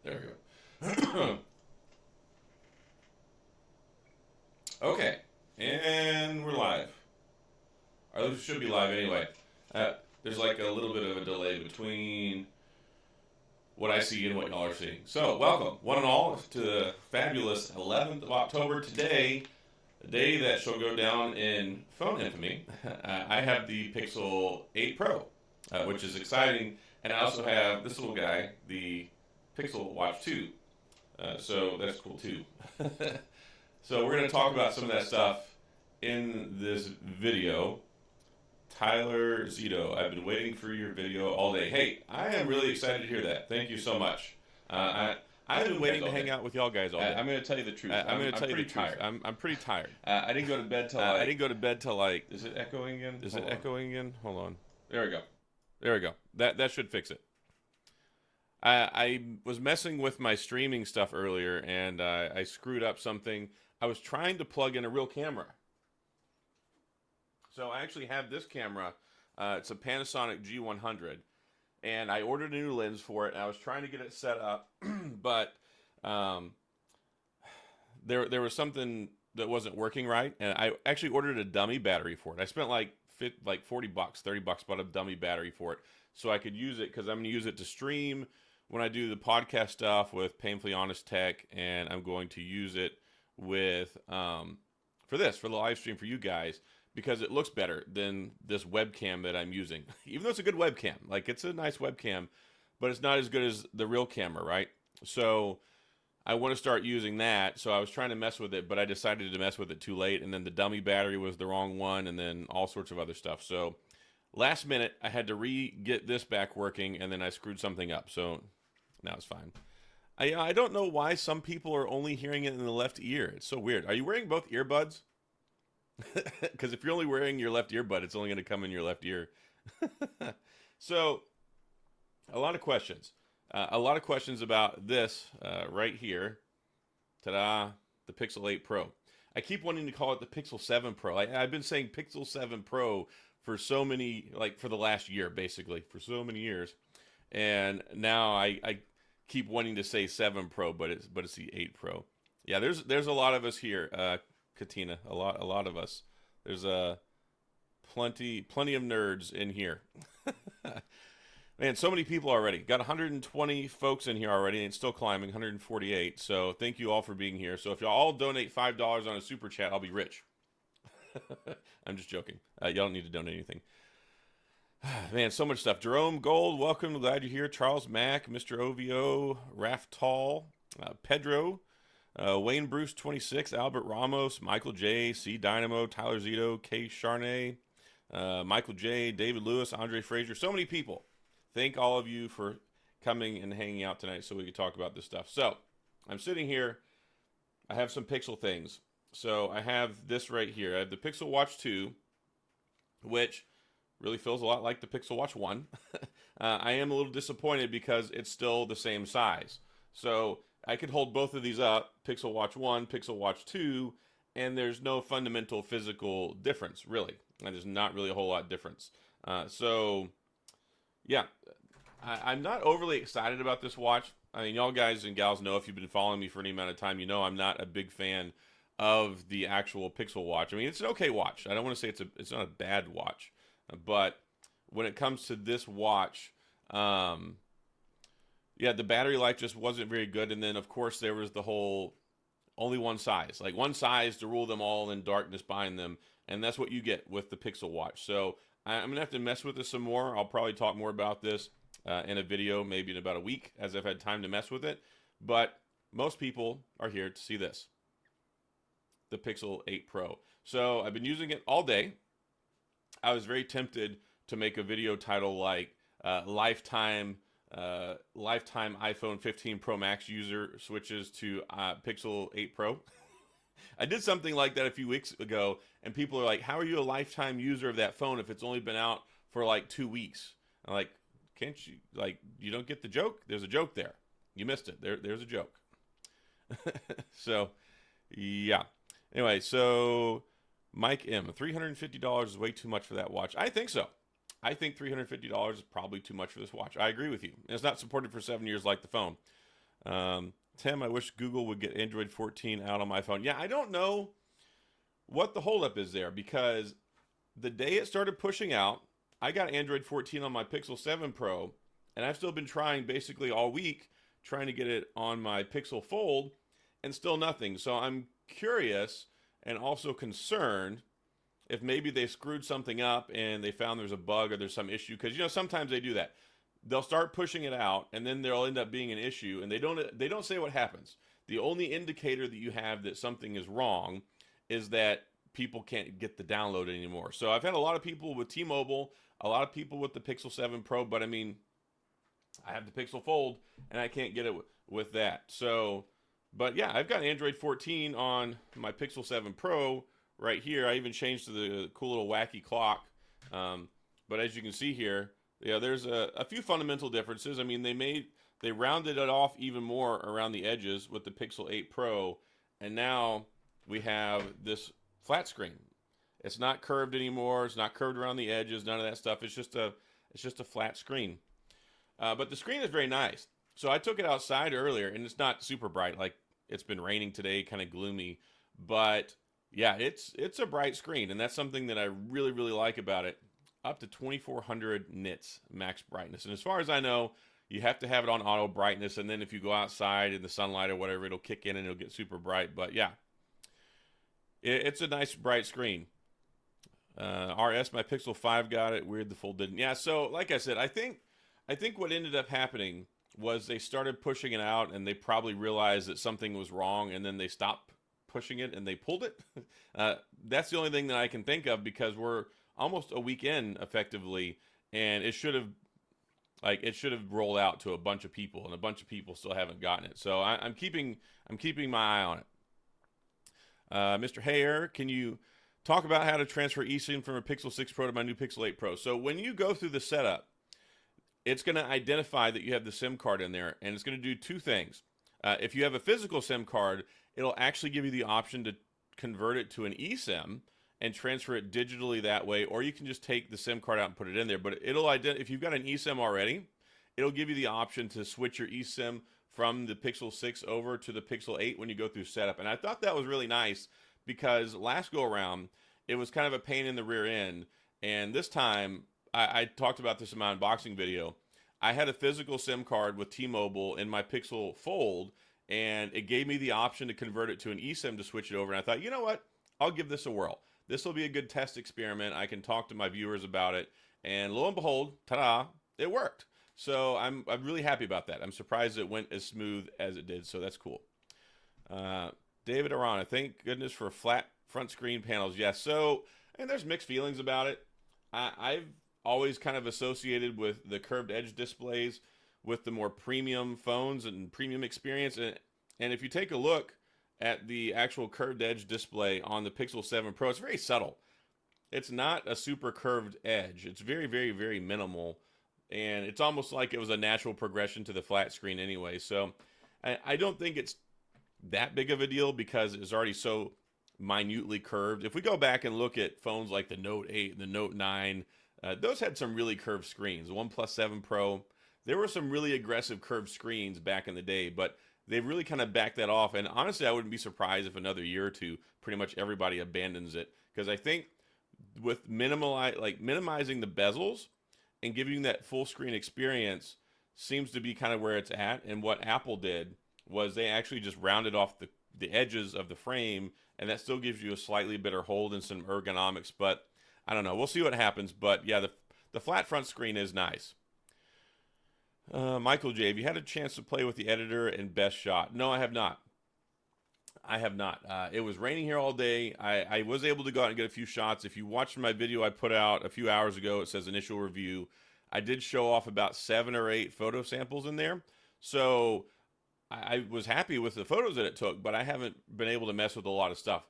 There we go. Okay, and we're live. Or this should be live anyway. There's like a little bit of a delay between what I see and what y'all are seeing. So, welcome, one and all, to the fabulous 11th of October. Today, a day that shall go down in phone infamy. I have the Pixel 8 Pro, which is exciting. And I also have this little guy, the Pixel Watch 2. So that's cool too. So we're going to talk about some of that stuff in this video. Tyler Zito, I've been waiting for your video all day. Hey, I am really excited to hear that. Thank you so much. I've been waiting to hang out with y'all guys all day. I'm going to tell you the truth. I'm going to tell you the truth. Tired. I'm pretty tired. I didn't go to bed till I didn't go to bed till like. Is it echoing again? Is it echoing again? Hold on. There we go. There we go. That should fix it. I was messing with my streaming stuff earlier, and I screwed up something. I was trying to plug in a real camera. So I actually have this camera. It's a Panasonic G100, and I ordered a new lens for it, and I was trying to get it set up, but there was something that wasn't working right, and I actually ordered a dummy battery for it. I spent like $40, $30, bought a dummy battery for it, so I could use it, because I'm going to use it to stream when I do the podcast stuff with Painfully Honest Tech, and I'm going to use it with for the live stream for you guys, because it looks better than this webcam that I'm using. Even though it's a good webcam, like it's a nice webcam, but it's not as good as the real camera, right? So I want to start using that. So I was trying to mess with it, but I decided to mess with it too late, and then the dummy battery was the wrong one, and then all sorts of other stuff. So last minute, I had to get this back working, and then I screwed something up. So now it's fine. I don't know why some people are only hearing it in the left ear. It's so weird. Are you wearing both earbuds? Because if you're only wearing your left earbud, it's only going to come in your left ear. So, a lot of questions. A lot of questions about this right here. Ta-da! The Pixel 8 Pro. I keep wanting to call it the Pixel 7 Pro. I've been saying Pixel 7 Pro for so many, for the last year, basically, for so many years. And now I keep wanting to say 7 Pro, but it's the 8 Pro. Yeah, there's a lot of us here, Katina. A lot of us. There's plenty of nerds in here. Man, so many people already. Got 120 folks in here already, and it's still climbing, 148. So thank you all for being here. So if y'all all donate $5 on a super chat, I'll be rich. I'm just joking. Y'all don't need to donate anything. Man, so much stuff. Jerome Gold, welcome. Glad you're here. Charles Mack, Mr. OVO, Raf Tall, Pedro, Wayne Bruce 26, Albert Ramos, Michael J, C Dynamo, Tyler Zito, K Charnay, Michael J, David Lewis, Andre Frazier. So many people. Thank all of you for coming and hanging out tonight so we can talk about this stuff. So I'm sitting here. I have some Pixel things. So I have this right here. I have the Pixel Watch 2, which really feels a lot like the Pixel Watch 1. I am a little disappointed because it's still the same size. So I could hold both of these up, Pixel Watch 1, Pixel Watch 2, and there's no fundamental physical difference, really. And there's not really a whole lot of difference. So, yeah, I'm not overly excited about this watch. I mean, y'all guys and gals know, if you've been following me for any amount of time, you know I'm not a big fan of the actual Pixel Watch. I mean, it's an okay watch. I don't want to say it's not a bad watch. But when it comes to this watch, yeah, the battery life just wasn't very good. And then, of course, there was the whole only one size. Like one size to rule them all in darkness behind them. And that's what you get with the Pixel Watch. So I'm going to have to mess with this some more. I'll probably talk more about this in a video, maybe in about a week, as I've had time to mess with it. But most people are here to see this, the Pixel 8 Pro. So I've been using it all day. I was very tempted to make a video title like lifetime iPhone 15 Pro Max user switches to Pixel 8 Pro. I did something like that a few weeks ago, and people are like, how are you a lifetime user of that phone if it's only been out for like 2 weeks? I'm like, can't you, you don't get the joke? There's a joke there. You missed it. There's a joke. So, yeah. Anyway, so Mike M, $350 is way too much for that watch. I think so. I think $350 is probably too much for this watch. I agree with you. It's not supported for 7 years like the phone. Tim, I wish Google would get Android 14 out on my phone. Yeah, I don't know what the holdup is there, because the day it started pushing out, I got Android 14 on my Pixel 7 Pro, and I've still been trying basically all week trying to get it on my Pixel Fold, and still nothing. So I'm curious and also concerned if maybe they screwed something up and they found there's a bug or there's some issue, because sometimes they do that. They'll start pushing it out and then there'll end up being an issue, and they don't say what happens. The only indicator that you have that something is wrong is that people can't get the download anymore. So I've had a lot of people with T-Mobile, a lot of people with the Pixel 7 Pro, but I mean, I have the Pixel Fold and I can't get it with that. So, but yeah, I've got Android 14 on my Pixel 7 Pro right here. I even changed to the cool little wacky clock. But as you can see here, yeah, there's a few fundamental differences. I mean, they rounded it off even more around the edges with the Pixel 8 Pro, and now we have this flat screen. It's not curved anymore. It's not curved around the edges. None of that stuff. It's just a flat screen. But the screen is very nice. So I took it outside earlier, and it's not super bright. Like, it's been raining today, kind of gloomy. But yeah, it's a bright screen, and that's something that I really, really like about it. Up to 2400 nits max brightness. And as far as I know, you have to have it on auto brightness, and then if you go outside in the sunlight or whatever, it'll kick in and it'll get super bright. But yeah, it's a nice bright screen. RS, my Pixel 5 got it. Weird the Fold didn't. Yeah, so like I said, I think what ended up happening was they started pushing it out, and they probably realized that something was wrong, and then they stopped pushing it and they pulled it. That's the only thing that I can think of, because we're almost a week in effectively, and it should have rolled out to a bunch of people, and a bunch of people still haven't gotten it. So I'm keeping my eye on it. Mr. Hayer, can you talk about how to transfer eSIM from a Pixel 6 Pro to my new Pixel 8 Pro? So when you go through the setup, it's going to identify that you have the SIM card in there, and it's going to do two things. If you have a physical SIM card, it'll actually give you the option to convert it to an eSIM and transfer it digitally that way, or you can just take the SIM card out and put it in there. But if you've got an eSIM already, it'll give you the option to switch your eSIM from the Pixel 6 over to the Pixel 8 when you go through setup. And I thought that was really nice, because last go around, it was kind of a pain in the rear end. And this time, I talked about this in my unboxing video. I had a physical SIM card with T-Mobile in my Pixel Fold, and it gave me the option to convert it to an eSIM to switch it over. And I thought, you know what? I'll give this a whirl. This will be a good test experiment. I can talk to my viewers about it. And lo and behold, ta-da, it worked. So I'm really happy about that. I'm surprised it went as smooth as it did, so that's cool. David Arana, thank goodness for flat front screen panels. Yes, so, and there's mixed feelings about it. I've always kind of associated with the curved edge displays with the more premium phones and premium experience. And if you take a look at the actual curved edge display on the Pixel 7 Pro, it's very subtle. It's not a super curved edge. It's very, very, very minimal. And it's almost like it was a natural progression to the flat screen anyway. So I don't think it's that big of a deal, because it's already so minutely curved. If we go back and look at phones like the Note 8 and the Note 9, those had some really curved screens. The OnePlus 7 Pro, there were some really aggressive curved screens back in the day, but they've really kind of backed that off. And honestly, I wouldn't be surprised if another year or two, pretty much everybody abandons it, because I think with minimizing the bezels and giving that full screen experience seems to be kind of where it's at. And what Apple did was they actually just rounded off the edges of the frame, and that still gives you a slightly better hold and some ergonomics. But I don't know. We'll see what happens. But yeah, the flat front screen is nice. Michael J, have you had a chance to play with the editor and Best Shot? No, I have not. I have not. It was raining here all day. I was able to go out and get a few shots. If you watched my video I put out a few hours ago, it says initial review. I did show off about 7 or 8 photo samples in there. So I was happy with the photos that it took, but I haven't been able to mess with a lot of stuff.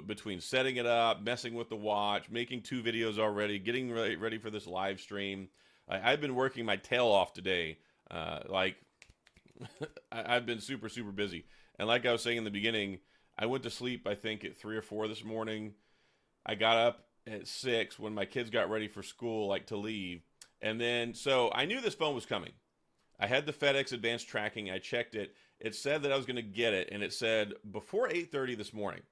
Between setting it up, messing with the watch, making 2 videos already, getting ready for this live stream. I've been working my tail off today. I've been super, super busy. And like I was saying in the beginning, I went to sleep, I think, at 3 or 4 this morning. I got up at 6 when my kids got ready for school, like to leave. And then, so I knew this phone was coming. I had the FedEx advanced tracking. I checked it. It said that I was going to get it, and it said before 8:30 this morning.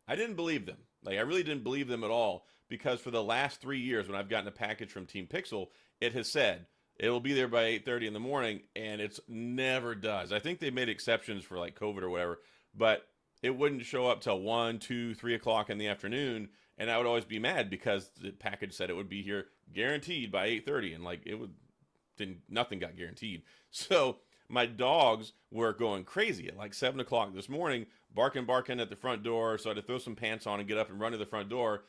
I didn't believe them. Like, I really didn't believe them at all, because for the last 3 years when I've gotten a package from Team Pixel, it has said it will be there by 8:30 in the morning, and it's never does. I think they made exceptions for like COVID or whatever, but it wouldn't show up till 1, 2, 3 o'clock in the afternoon, and I would always be mad because the package said it would be here guaranteed by 8:30, and like it would didn't nothing got guaranteed. So my dogs were going crazy at like 7 o'clock this morning, barking at the front door. So I had to throw some pants on and get up and run to the front door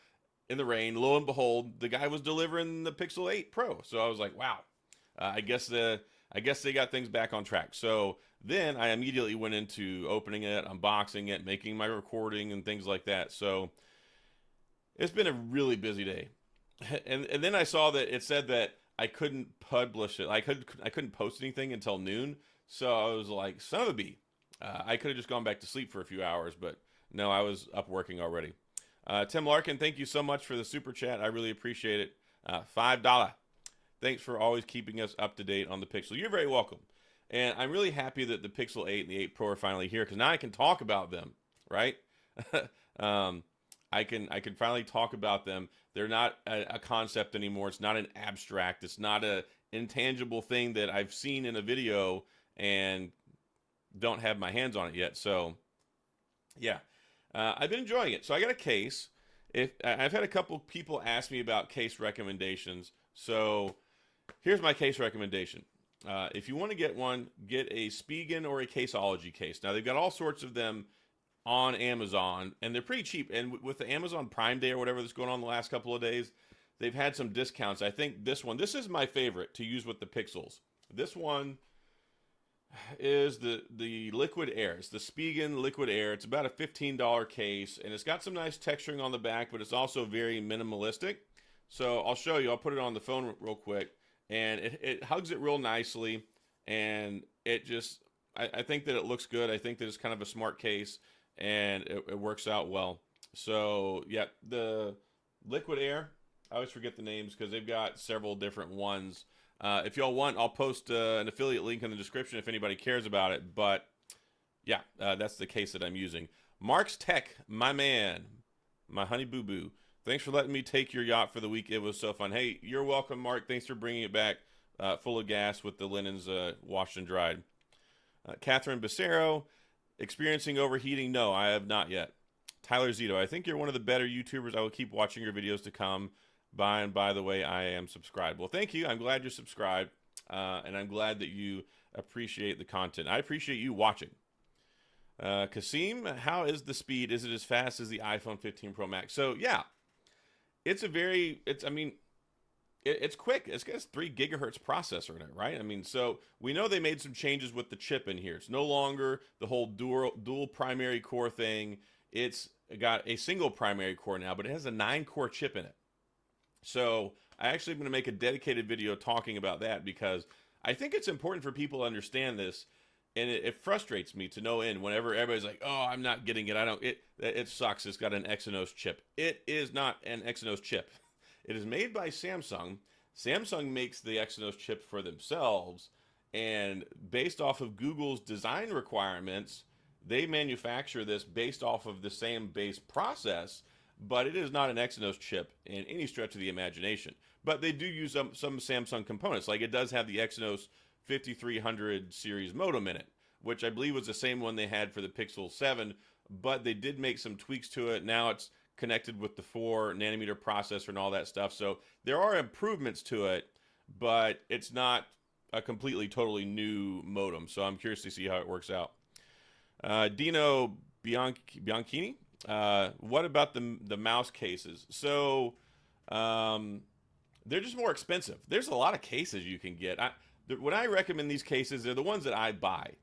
in the rain. Lo and behold, the guy was delivering the Pixel 8 Pro. So I was like, wow, I guess they got things back on track. So then I immediately went into opening it, unboxing it, making my recording and things like that. So it's been a really busy day. And then I saw that it said that I couldn't publish it. I couldn't post anything until noon. So I was like, son of a bee. I could have just gone back to sleep for a few hours, but no, I was up working already. Tim Larkin, thank you so much for the super chat. I really appreciate it. $5. Thanks for always keeping us up to date on the Pixel. You're very welcome. And I'm really happy that the Pixel 8 and the 8 Pro are finally here, because now I can talk about them, right? I can finally talk about them. They're not a concept anymore. It's not an abstract. It's not a intangible thing that I've seen in a video and don't have my hands on it yet. So, yeah, I've been enjoying it. So I got a case. I've had a couple people ask me about case recommendations. So here's my case recommendation. If you want to get one, get a Spigen or a Caseology case. Now, they've got all sorts of them on Amazon, and they're pretty cheap. And with the Amazon Prime Day or whatever that's going on the last couple of days, they've had some discounts. I think this is my favorite to use with the Pixels. This one is the Liquid Air. It's the Spigen Liquid Air. It's about a $15 case, and it's got some nice texturing on the back, but it's also very minimalistic. So I'll show you. I'll put it on the phone real quick, and it hugs it real nicely, and it just, I think that it looks good. I think that it's kind of a smart case, and it works out well. So yeah, the Liquid Air, I always forget the names because they've got several different ones. If y'all want, I'll post an affiliate link in the description if anybody cares about it. But yeah, that's the case that I'm using. Mark's Tech, my man, my honey boo boo. Thanks for letting me take your yacht for the week. It was so fun. Hey, you're welcome, Mark. Thanks for bringing it back full of gas with the linens washed and dried. Catherine Becerro, experiencing overheating? No, I have not yet. Tyler Zito, I think you're one of the better YouTubers. I will keep watching your videos to come. By the way, I am subscribed. Well, thank you. I'm glad you're subscribed, and I'm glad that you appreciate the content. I appreciate you watching. Kasim, how is the speed? Is it as fast as the iPhone 15 Pro Max? So yeah, it's quick. It's got a 3 gigahertz processor in it, right? I mean, so we know they made some changes with the chip in here. It's no longer the whole dual primary core thing. It's got a single primary core now, but it has a 9-core chip in it. So I actually am going to make a dedicated video talking about that, because I think it's important for people to understand this, and it frustrates me to no end whenever everybody's like, "Oh, I'm not getting it. I don't." It sucks. It's got an Exynos chip. It is not an Exynos chip. It is made by Samsung. Samsung makes the Exynos chip for themselves, and based off of Google's design requirements, they manufacture this based off of the same base process. But it is not an Exynos chip in any stretch of the imagination. But they do use some Samsung components. Like, it does have the Exynos 5300 series modem in it, which I believe was the same one they had for the Pixel 7. But they did make some tweaks to it. Now it's connected with the 4-nanometer processor and all that stuff. So there are improvements to it, but it's not a completely, totally new modem. So I'm curious to see how it works out. Dino Bianchini. What about the mouse cases? So they're just more expensive. There's a lot of cases you can get. When I recommend these cases, they're the ones that I buy.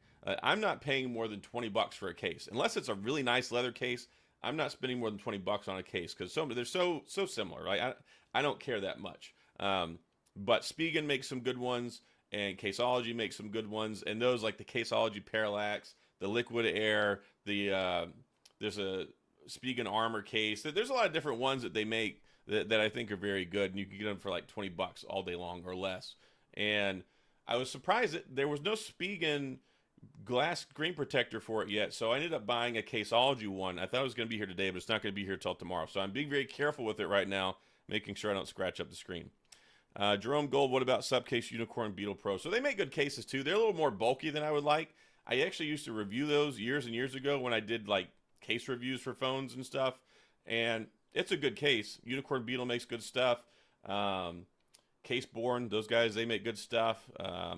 I'm not paying more than $20 for a case, unless it's a really nice leather case. I'm not spending more than $20 on a case, because they're so similar, right? I don't care that much. But Spigen makes some good ones, and Caseology makes some good ones, and those like the Caseology Parallax, the Liquid Air, there's a Spigen Armor case. There's a lot of different ones that they make that I think are very good, and you can get them for like $20 all day long or less. And I was surprised that there was no Spigen glass screen protector for it yet, so I ended up buying a Caseology one. I thought it was going to be here today, but it's not going to be here till tomorrow. So I'm being very careful with it right now, making sure I don't scratch up the screen. Jerome Gold, what about Subcase Unicorn Beetle Pro? So they make good cases too. They're a little more bulky than I would like. I actually used to review those years and years ago when I did like case reviews for phones and stuff, and it's a good case. Unicorn Beetle makes good stuff. Caseborn, those guys, they make good stuff.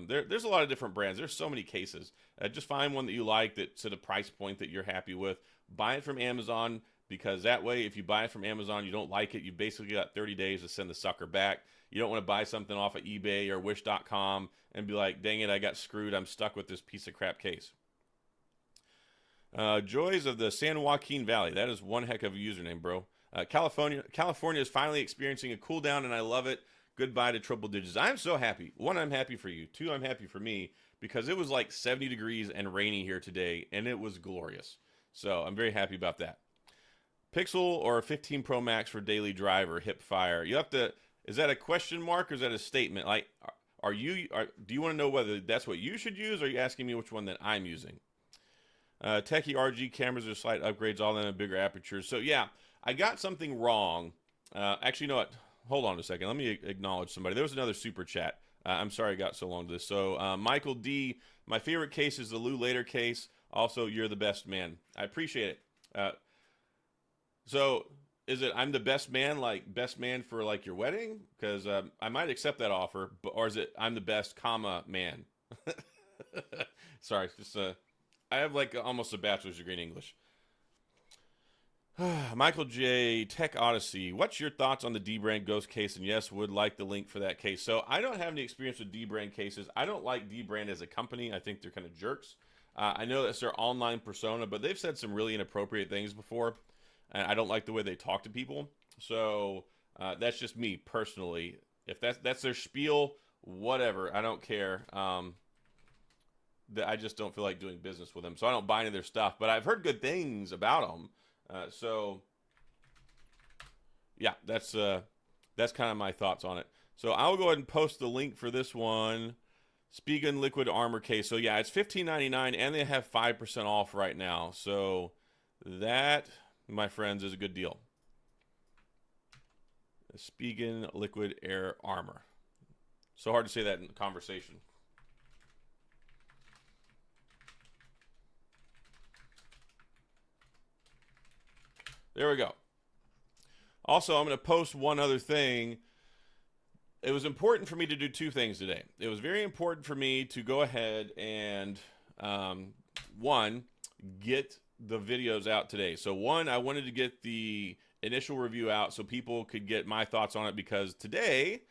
There's a lot of different brands. There's so many cases. Just find one that you like that's at a price point that you're happy with. Buy it from Amazon, because that way, if you buy it from Amazon, you don't like it, you basically got 30 days to send the sucker back. You don't want to buy something off of eBay or Wish.com and be like, dang it, I got screwed. I'm stuck with this piece of crap case. Joys of the San Joaquin Valley. That is one heck of a username, bro. California is finally experiencing a cool down, and I love it. Goodbye to triple digits. I'm so happy. One, I'm happy for you. Two, I'm happy for me, because it was like 70 degrees and rainy here today, and it was glorious. So I'm very happy about that. Pixel or 15 Pro Max for daily drive or hip fire? You have to. Is that a question mark or is that a statement? Like, do you want to know whether that's what you should use, or are you asking me which one that I'm using? Techie RG cameras are slight upgrades, all in a bigger aperture. So yeah, I got something wrong. Actually, you know what? Hold on a second. Let me acknowledge somebody. There was another super chat. I'm sorry I got so long to this. So Michael D, my favorite case is the Lou Later case. Also, you're the best man. I appreciate it. So is it I'm the best man, like best man for like your wedding? Because I might accept that offer. Or is it I'm the best, comma, man? Sorry, just I have like almost a bachelor's degree in English. Michael J. Tech Odyssey. What's your thoughts on the D-Brand Ghost case? And yes, would like the link for that case. So I don't have any experience with D-Brand cases. I don't like D-Brand as a company. I think they're kind of jerks. I know that's their online persona, but they've said some really inappropriate things before. And I don't like the way they talk to people. So that's just me personally. If that's their spiel, whatever. I don't care. I just don't feel like doing business with them. So I don't buy any of their stuff. But I've heard good things about them. So yeah, that's kind of my thoughts on it. So I'll go ahead and post the link for this one. Spigen Liquid Armor case. So yeah, it's $15.99 and they have 5% off right now. So that, my friends, is a good deal. Spigen Liquid Air Armor. So hard to say that in conversation. There we go. Also, I'm going to post one other thing. It was important for me to do two things today. It was very important for me to go ahead and, one, get the videos out today. So one, I wanted to get the initial review out so people could get my thoughts on it, because today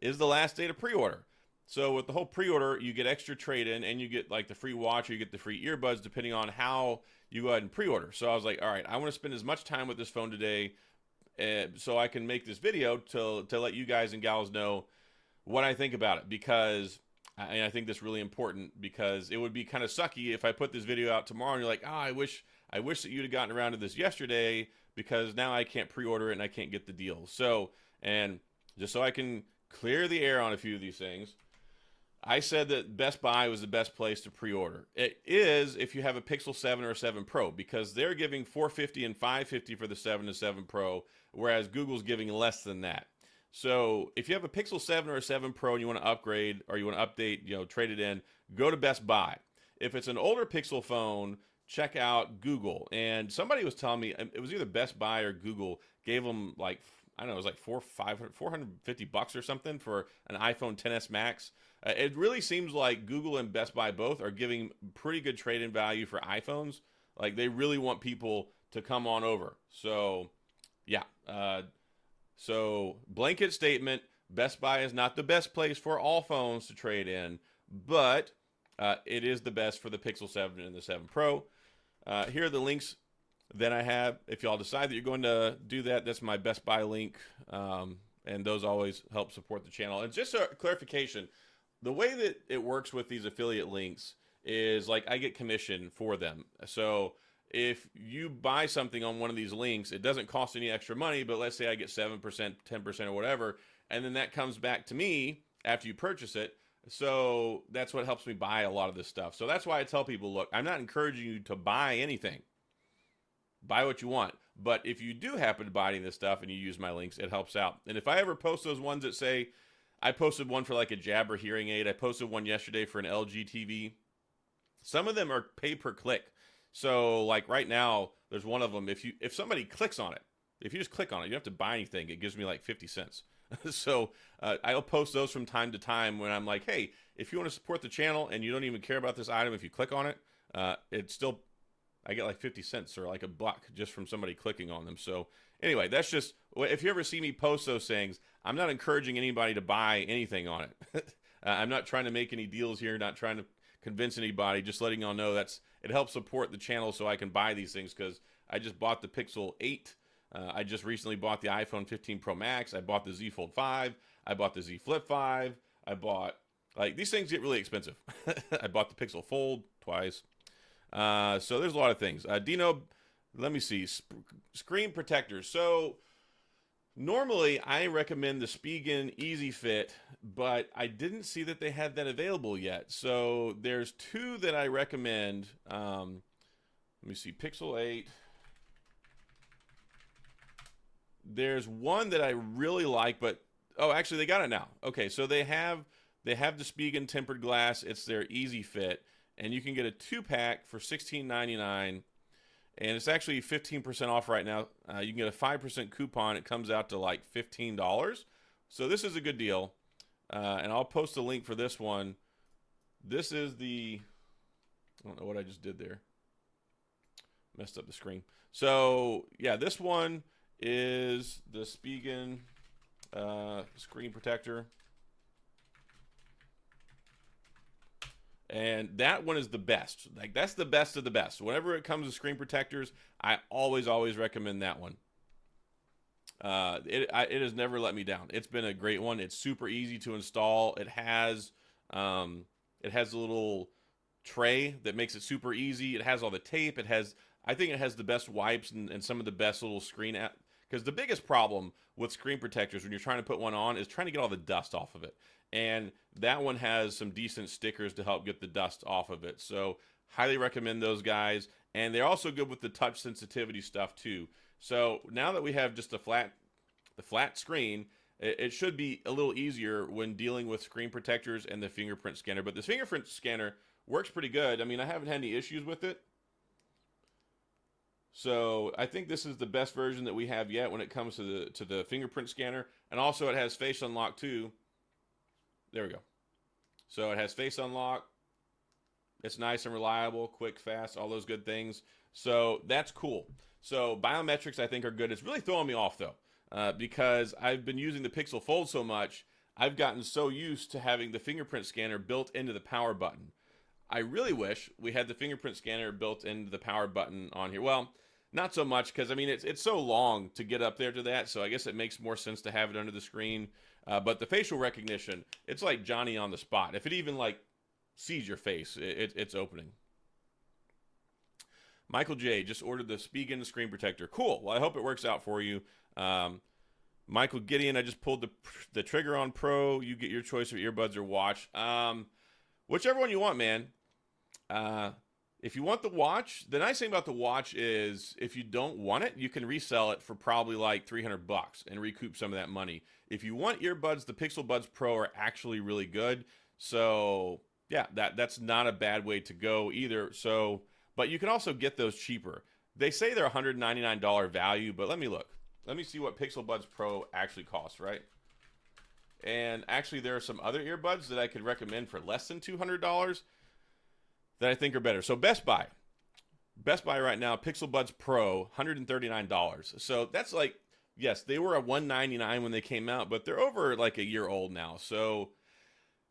is the last day to pre-order. So with the whole pre-order, you get extra trade-in and you get like the free watch or you get the free earbuds depending on how you go ahead and pre-order. So I was like, all right, I want to spend as much time with this phone today so I can make this video to let you guys and gals know what I think about it, because and I think that's really important, because it would be kind of sucky if I put this video out tomorrow and you're like, oh, I wish that you'd have gotten around to this yesterday, because now I can't pre-order it and I can't get the deal. So, and just so I can clear the air on a few of these things, I said that Best Buy was the best place to pre-order. It is if you have a Pixel 7 or a 7 Pro, because they're giving $450 and $550 for the 7 to 7 Pro, whereas Google's giving less than that. So if you have a Pixel 7 or a 7 Pro and you want to upgrade or you want to update, trade it in, go to Best Buy. If it's an older Pixel phone, check out Google. And somebody was telling me it was either Best Buy or Google gave them like, I don't know, it was like $450 or something for an iPhone XS Max. It really seems like Google and Best Buy both are giving pretty good trade-in value for iPhones. Like, they really want people to come on over. So, yeah. So, blanket statement, Best Buy is not the best place for all phones to trade in, but it is the best for the Pixel 7 and the 7 Pro. Here are the links that I have. If y'all decide that you're going to do that, that's my Best Buy link, and those always help support the channel. And just a clarification, the way that it works with these affiliate links is like I get commission for them. So if you buy something on one of these links, it doesn't cost any extra money, but let's say I get 7%, 10% or whatever, and then that comes back to me after you purchase it, So that's what helps me buy a lot of this stuff. So that's why I tell people, look, I'm not encouraging you to buy anything. Buy what you want. But if you do happen to buy any of this stuff and you use my links, it helps out. And if I ever post those ones that say, I posted one for like a Jabra hearing aid. I posted one yesterday for an LG TV. Some of them are pay per click. So like right now, there's one of them. If somebody clicks on it, if you just click on it, you don't have to buy anything. It gives me like 50 cents. So I'll post those from time to time when I'm like, hey, if you want to support the channel and you don't even care about this item, if you click on it, it's still, I get like 50 cents or like $1 just from somebody clicking on them. So anyway, that's just, if you ever see me post those things, I'm not encouraging anybody to buy anything on it. I'm not trying to make any deals here, not trying to convince anybody, just letting y'all know it helps support the channel so I can buy these things, because I just bought the Pixel 8. I just recently bought the iPhone 15 Pro Max. I bought the Z Fold 5. I bought the Z Flip 5. I bought, like, these things get really expensive. I bought the Pixel Fold twice. So there's a lot of things. Dino, let me see. Screen protectors. So normally I recommend the Spigen Easy Fit, but I didn't see that they had that available yet. So there's two that I recommend. Let me see. Pixel 8. There's one that I really like, but oh, actually they got it now. Okay, so they have the Spigen tempered glass. It's their Easy Fit, and you can get a 2-pack for $16.99, and it's actually 15% off right now. You can get a 5% coupon. It comes out to like $15. So this is a good deal, and I'll post a link for this one. This is the, I don't know what I just did there. Messed up the screen. So yeah, this one is the Spigen screen protector. And that one is the best. Like, that's the best of the best. Whenever it comes to screen protectors, I always recommend that one. It has never let me down. It's been a great one. It's super easy to install. It has a little tray that makes it super easy. It has all the tape. I think it has the best wipes and some of the best little screen app. Because the biggest problem with screen protectors when you're trying to put one on is trying to get all the dust off of it. And that one has some decent stickers to help get the dust off of it. So highly recommend those guys. And they're also good with the touch sensitivity stuff too. So now that we have just the flat screen, it should be a little easier when dealing with screen protectors and the fingerprint scanner. But this fingerprint scanner works pretty good. I mean, I haven't had any issues with it. So I think this is the best version that we have yet when it comes to the fingerprint scanner. And also it has face unlock too. There we go. So it has face unlock. It's nice and reliable, quick, fast, all those good things. So that's cool. So biometrics I think are good. It's really throwing me off though, because I've been using the Pixel Fold so much, I've gotten so used to having the fingerprint scanner built into the power button. I really wish we had the fingerprint scanner built into the power button on here. Well, not so much, because I mean it's so long to get up there to that, so I guess it makes more sense to have it under the screen. But the facial recognition, it's like Johnny on the spot. If it even like sees your face, it's opening. Michael J just ordered the Spigen screen protector. Cool. Well, I hope it works out for you. Michael Gideon, I just pulled the trigger on Pro. You get your choice of earbuds or watch. Whichever one you want, man. If you want the watch, the nice thing about the watch is if you don't want it, you can resell it for probably like $300 and recoup some of that money. If you want earbuds, the Pixel Buds Pro are actually really good. So yeah, that's not a bad way to go either. So, but you can also get those cheaper. They say they're $199 value, but let me look. Let me see what Pixel Buds Pro actually costs, right? And actually there are some other earbuds that I could recommend for less than $200 that I think are better. So Best Buy right now, Pixel Buds Pro, $139. So that's like, yes, they were at $199 when they came out, but they're over like a year old now. So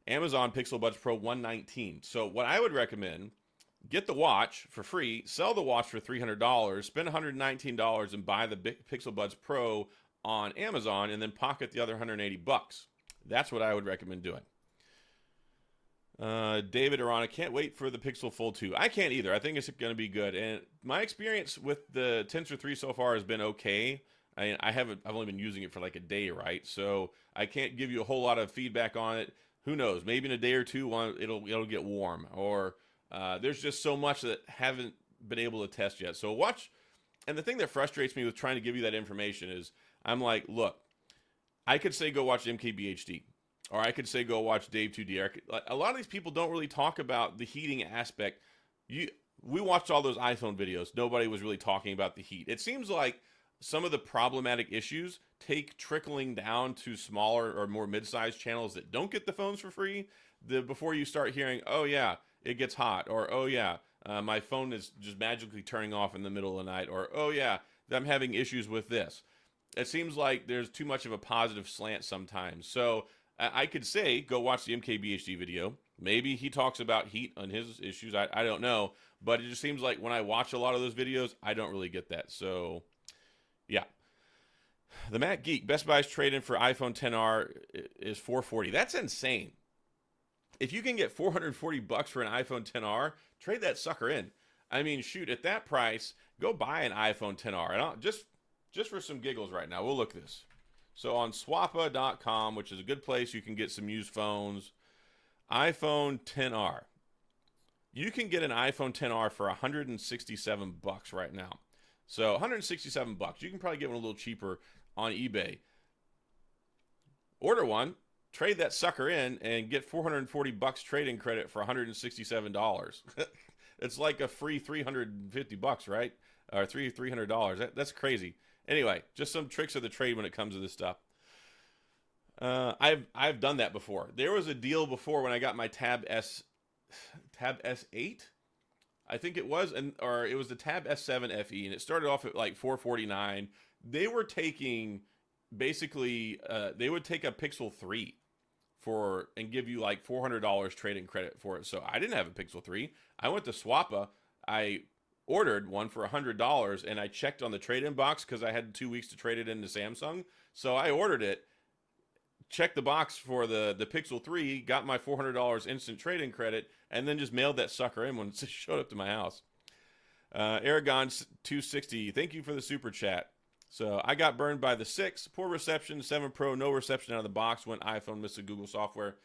Amazon Pixel Buds Pro, $119. So what I would recommend, get the watch for free, sell the watch for $300, spend $119 and buy the Pixel Buds Pro on Amazon, and then pocket the other $180. That's what I would recommend doing. David Arana, can't wait for the Pixel Fold 2. I can't either. I think it's going to be good. And my experience with the Tensor 3 so far has been okay. I've only been using it for like a day, right? So I can't give you a whole lot of feedback on it. Who knows? Maybe in a day or two, it'll get warm, or there's just so much that haven't been able to test yet. So watch. And the thing that frustrates me with trying to give you that information is, I'm like, look, I could say go watch MKBHD, or I could say go watch Dave 2D. A lot of these people don't really talk about the heating aspect. We watched all those iPhone videos. Nobody was really talking about the heat. It seems like some of the problematic issues take trickling down to smaller or more mid-sized channels that don't get the phones for free. Before you start hearing, oh yeah, it gets hot, or oh yeah, my phone is just magically turning off in the middle of the night, or oh yeah, I'm having issues with this. It seems like there's too much of a positive slant sometimes. So I could say go watch the MKBHD video. Maybe he talks about heat on his issues. I don't know, but it just seems like when I watch a lot of those videos, I don't really get that. So yeah. The Mac Geek, Best Buy's trade-in for iPhone XR is $440. That's insane. If you can get $440 for an iPhone XR, trade that sucker in. I mean, shoot, at that price, go buy an iPhone XR. And just for some giggles right now, we'll look this. So on swappa.com, which is a good place, you can get some used phones. iPhone XR. You can get an iPhone XR for $167 right now. So $167. You can probably get one a little cheaper on eBay. Order one, trade that sucker in, and get $440 trade-in credit for $167. It's like a free $350, right? Or $300. That's crazy. Anyway, just some tricks of the trade when it comes to this stuff. I've done that before. There was a deal before when I got my Tab S8, I think it was, or it was the Tab S7 FE, and it started off at like $449. They were taking basically they would take a Pixel 3 and give you like $400 trade-in credit for it. So I didn't have a Pixel 3. I went to Swappa. I ordered one for $100, and I checked on the trade-in box because I had 2 weeks to trade it into Samsung. So I ordered it, checked the box for the Pixel 3, got my $400 instant trade-in credit, and then just mailed that sucker in when it showed up to my house. Aragon 260, thank you for the super chat. So I got burned by the 6, poor reception, 7 Pro, no reception out of the box when iPhone missed the Google software.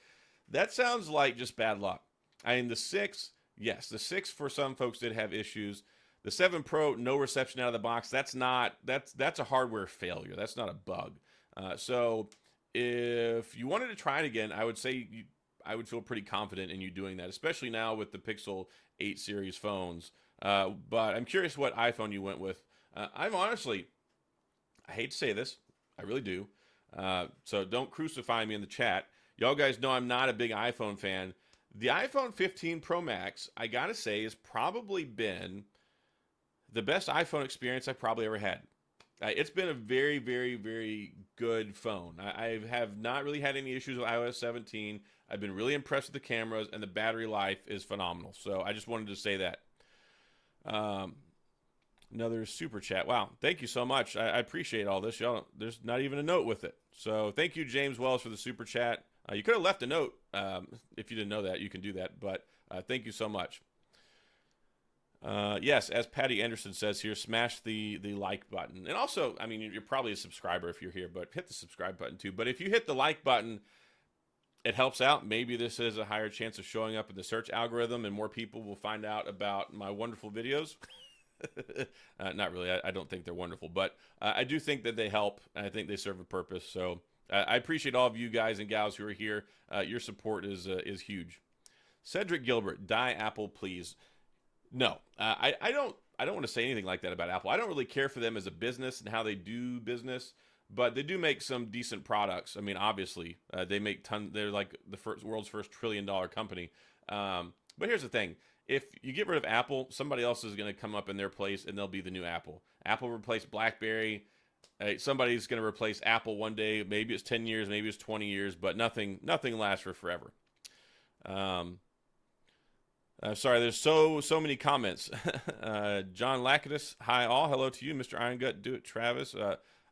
That sounds like just bad luck. I mean, the 6, yes, the 6 for some folks did have issues. The 7 Pro, no reception out of the box. That's a hardware failure. That's not a bug. So if you wanted to try it again, I would say I would feel pretty confident in you doing that, especially now with the Pixel 8 series phones. But I'm curious what iPhone you went with. I hate to say this, I really do. So don't crucify me in the chat. Y'all guys know I'm not a big iPhone fan. The iPhone 15 Pro Max, I gotta say, has probably been the best iPhone experience I've probably ever had. It's been a very, very, very good phone. I have not really had any issues with iOS 17. I've been really impressed with the cameras, and the battery life is phenomenal. So I just wanted to say that. Another super chat. Wow, thank you so much. I appreciate all this. Y'all, there's not even a note with it. So thank you, James Wells, for the super chat. You could have left a note. If you didn't know that, you can do that. But thank you so much. Yes, as Patty Anderson says here, smash the like button. And also, I mean, you're probably a subscriber if you're here, but hit the subscribe button too. But if you hit the like button, it helps out. Maybe this is a higher chance of showing up in the search algorithm, and more people will find out about my wonderful videos. Not really. I don't think they're wonderful, but I do think that they help, and I think they serve a purpose. So I appreciate all of you guys and gals who are here. Your support is huge. Cedric Gilbert, die Apple, please. No, I don't want to say anything like that about Apple. I don't really care for them as a business and how they do business, but they do make some decent products. I mean, obviously, they make tons. They're like the world's first $1 trillion company. But here's the thing. If you get rid of Apple, somebody else is going to come up in their place, and they'll be the new Apple. Apple replaced BlackBerry. Somebody's going to replace Apple one day. Maybe it's 10 years, maybe it's 20 years, but nothing lasts for forever. Sorry, there's so many comments. John Lackatus, hi all. Hello to you, Mr. Iron Gut. Do it, Travis.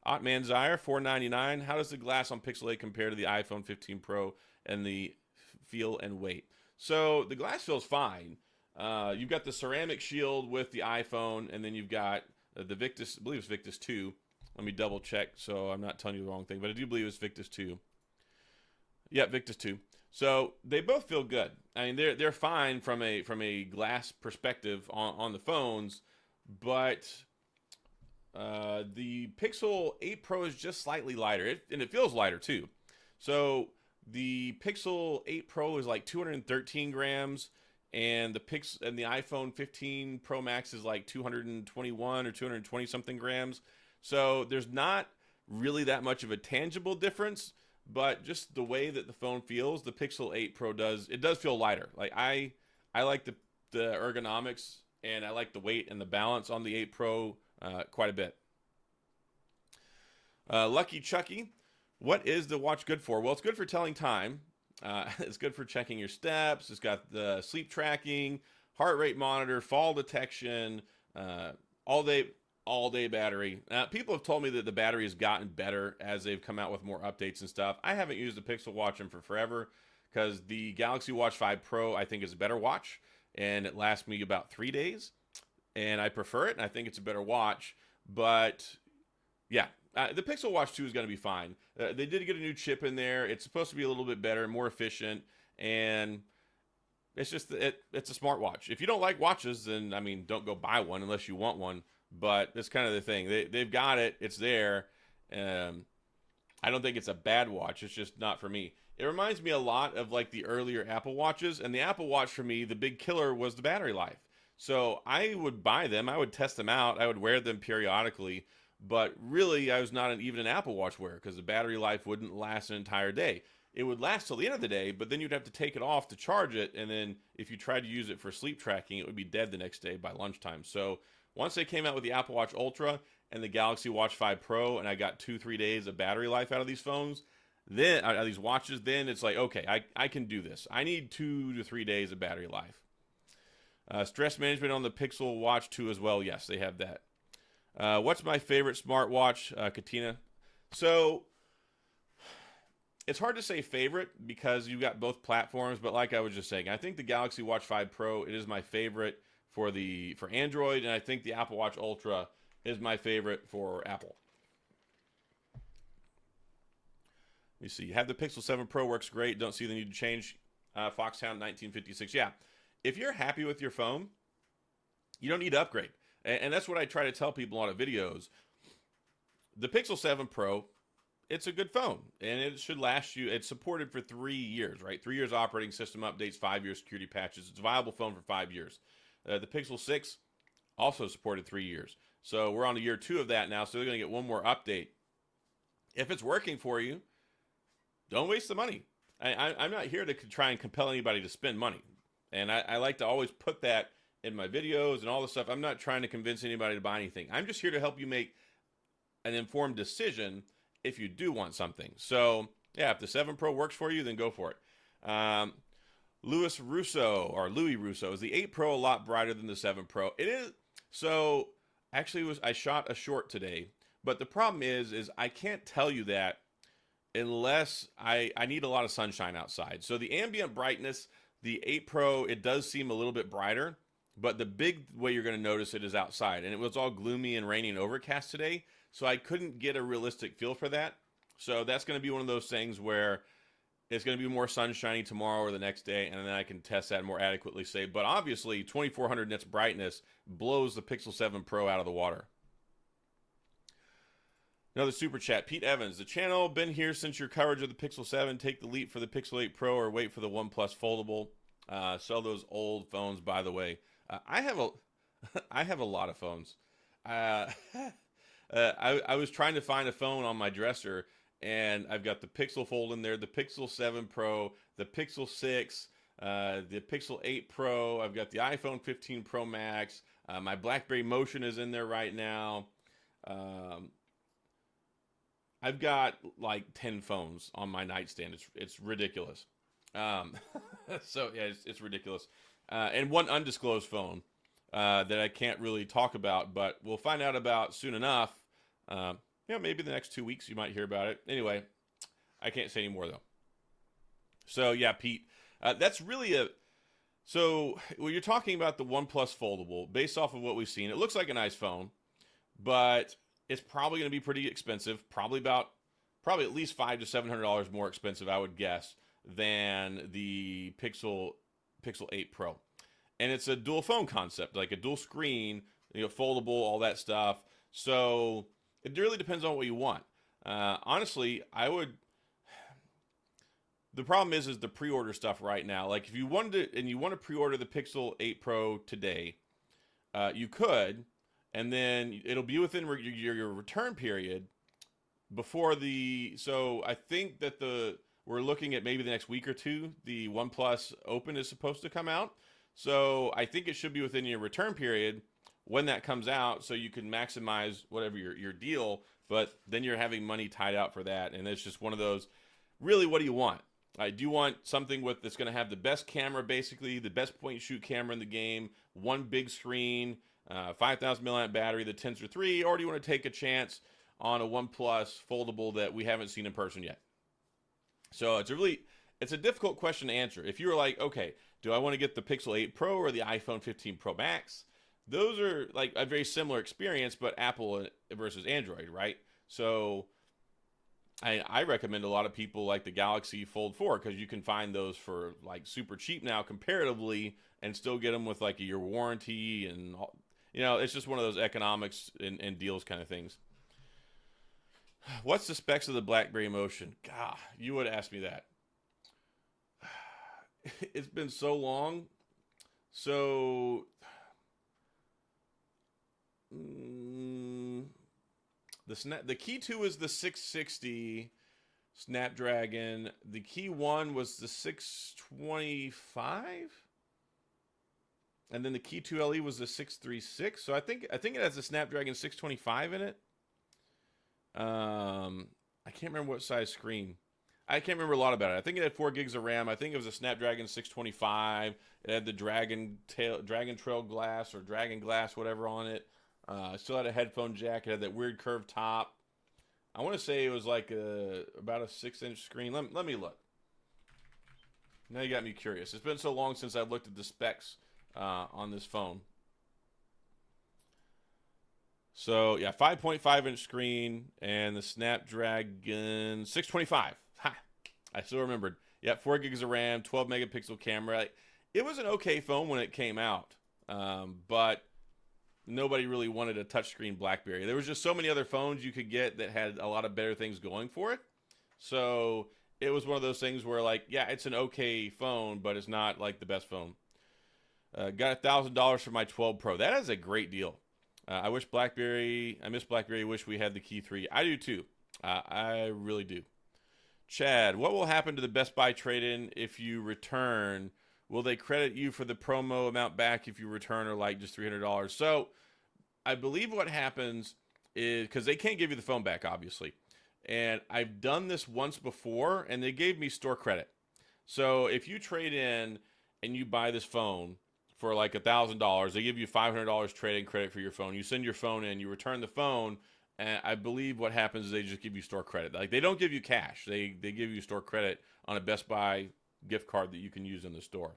Otman Zaire, $4.99. How does the glass on Pixel 8 compare to the iPhone 15 Pro and the feel and weight? So the glass feels fine. You've got the ceramic shield with the iPhone, and then you've got the Victus, I believe it's Victus 2. Let me double check so I'm not telling you the wrong thing, but I do believe it's Victus 2. Yeah, Victus 2. So they both feel good. I mean, they're fine from a glass perspective on the phones, but the Pixel 8 Pro is just slightly lighter, and it feels lighter too. So the Pixel 8 Pro is like 213 grams, and the iPhone 15 Pro Max is like 221 or 220 something grams. So there's not really that much of a tangible difference, but just the way that the phone feels, the Pixel 8 Pro does feel lighter. Like I like the ergonomics, and I like the weight and the balance on the 8 Pro quite a bit. Lucky Chucky, what is the watch good for? Well, it's good for telling time. It's good for checking your steps. It's got the sleep tracking, heart rate monitor, fall detection, all day battery. People have told me that the battery has gotten better as they've come out with more updates and stuff. I haven't used the Pixel Watch in for forever because the Galaxy Watch 5 Pro I think is a better watch, and it lasts me about 3 days, and I prefer it, and I think it's a better watch. But yeah, the Pixel Watch 2 is going to be fine. They did get a new chip in there. It's supposed to be a little bit better, more efficient, and it's just it's a smartwatch. If you don't like watches, then I mean, don't go buy one unless you want one. But that's kind of the thing. They've got it. It's there. I don't think it's a bad watch. It's just not for me. It reminds me a lot of like the earlier Apple Watches. And the Apple Watch for me, the big killer was the battery life. So I would buy them. I would test them out. I would wear them periodically. But really, I was not even an Apple Watch wearer because the battery life wouldn't last an entire day. It would last till the end of the day, but then you'd have to take it off to charge it. And then if you tried to use it for sleep tracking, it would be dead the next day by lunchtime. So once they came out with the Apple Watch Ultra and the Galaxy Watch 5 Pro, and I got 2-3 days of battery life out of these phones, then out of these watches, then it's like, okay, I can do this. I need 2 to 3 days of battery life. Stress management on the Pixel Watch 2 as well. Yes, they have that. What's my favorite smartwatch, Katina? So it's hard to say favorite because you've got both platforms, but like I was just saying, I think the Galaxy Watch 5 Pro, it is my favorite for Android, and I think the Apple Watch Ultra is my favorite for Apple. Let me see. Have the Pixel 7 Pro, works great. Don't see the need to change. Foxhound 1956. Yeah. If you're happy with your phone, you don't need to upgrade. And that's what I try to tell people on videos. The Pixel 7 Pro, it's a good phone, and it should last you. It's supported for 3 years, right? 3 years operating system updates, 5 years security patches. It's a viable phone for 5 years. The Pixel 6 also supported 3 years. So we're on to year 2 of that now, so they're going to get one more update. If it's working for you, don't waste the money. I'm not here to try and compel anybody to spend money. And I like to always put that in my videos and all this stuff. I'm not trying to convince anybody to buy anything. I'm just here to help you make an informed decision if you do want something. So, yeah, if the 7 Pro works for you, then go for it. Louis Russo, is the 8 Pro a lot brighter than the 7 Pro? It is. So, actually, I shot a short today, but the problem is I can't tell you that unless I need a lot of sunshine outside. So the ambient brightness, the 8 Pro, it does seem a little bit brighter, but the big way you're going to notice it is outside. And it was all gloomy and rainy and overcast today, so I couldn't get a realistic feel for that. So that's going to be one of those things where it's going to be more sunshiny tomorrow or the next day, and then I can test that and more adequately say. But obviously, 2400 nits brightness blows the Pixel 7 Pro out of the water. Another super chat. Pete Evans, the channel been here since your coverage of the Pixel 7. Take the leap for the Pixel 8 Pro or wait for the OnePlus Foldable. Sell those old phones, by the way. I have a lot of phones. I was trying to find a phone on my dresser, and I've got the Pixel Fold in there, the Pixel 7 Pro, the Pixel 6, the Pixel 8 Pro. I've got the iPhone 15 Pro Max. My BlackBerry Motion is in there right now. I've got like 10 phones on my nightstand. It's ridiculous. So yeah, it's ridiculous. And one undisclosed phone that I can't really talk about, but we'll find out about soon enough. Maybe the next 2 weeks you might hear about it. Anyway, I can't say any more though. So yeah, Pete, that's really so when you're talking about the OnePlus Foldable, based off of what we've seen, it looks like a nice phone, but it's probably going to be pretty expensive. Probably at least $500 to $700 more expensive, I would guess. than the Pixel 8 Pro. And it's a dual phone concept, like a dual screen, foldable, all that stuff. So it really depends on what you want. Honestly, the problem is the pre-order stuff right now. Like if you wanted to, and you want to pre-order the Pixel 8 Pro today, you could, and then it'll be within your return period before so I think that we're looking at maybe the next week or two, the OnePlus Open is supposed to come out. So I think it should be within your return period when that comes out, so you can maximize whatever your deal, but then you're having money tied out for that. And it's just one of those, really, what do you want? Do you want something that's going to have the best camera, basically, the best point and shoot camera in the game, one big screen, 5,000 milliamp battery, the Tensor 3, or do you want to take a chance on a OnePlus foldable that we haven't seen in person yet? So it's a difficult question to answer. If you were like, okay, do I want to get the Pixel 8 Pro or the iPhone 15 Pro Max? Those are like a very similar experience, but Apple versus Android, right? So I recommend a lot of people like the Galaxy Fold 4 because you can find those for like super cheap now comparatively and still get them with like a year warranty. And, it's just one of those economics and deals kind of things. What's the specs of the BlackBerry Motion? God, you would ask me that. It's been so long. So the Key 2 is the 660 Snapdragon. The Key 1 was the 625, and then the Key 2 LE was the 636. So I think it has a Snapdragon 625 in it. I can't remember what size screen. I can't remember a lot about it. I think it had 4 gigs of RAM. I think it was a Snapdragon 625. It had the Dragon Trail glass or Dragon glass, whatever, on it. Still had a headphone jack. It had that weird curved top. I want to say it was like about a 6-inch screen. Let me look. Now you got me curious. It's been so long since I've looked at the specs on this phone. So yeah, 5.5-inch screen and the Snapdragon 625. Ha! I still remembered. Yeah, 4 gigs of RAM, 12 megapixel camera. It was an okay phone when it came out, but nobody really wanted a touchscreen BlackBerry. There was just so many other phones you could get that had a lot of better things going for it. So it was one of those things where, like, yeah, it's an okay phone, but it's not like the best phone. Got $1,000 for my 12 Pro. That is a great deal. I miss BlackBerry. Wish we had the Key 3. I do too. I really do. Chad, what will happen to the Best Buy trade-in if you return? Will they credit you for the promo amount back if you return, or like just $300? So I believe what happens is, because they can't give you the phone back, obviously. And I've done this once before, and they gave me store credit. So if you trade in and you buy this phone for like $1,000, they give you $500 trade-in credit for your phone. You send your phone in, you return the phone, and I believe what happens is they just give you store credit. Like, they don't give you cash. They give you store credit on a Best Buy gift card that you can use in the store.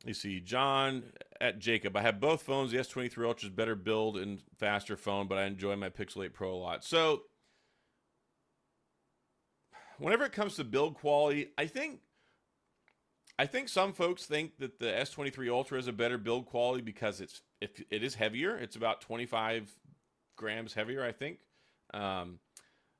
You see, John at Jacob. I have both phones. The S23 Ultra is better build and faster phone, but I enjoy my Pixel 8 Pro a lot. So whenever it comes to build quality, I think some folks think that the S23 Ultra is a better build quality because it is heavier. It's about 25 grams heavier, I think.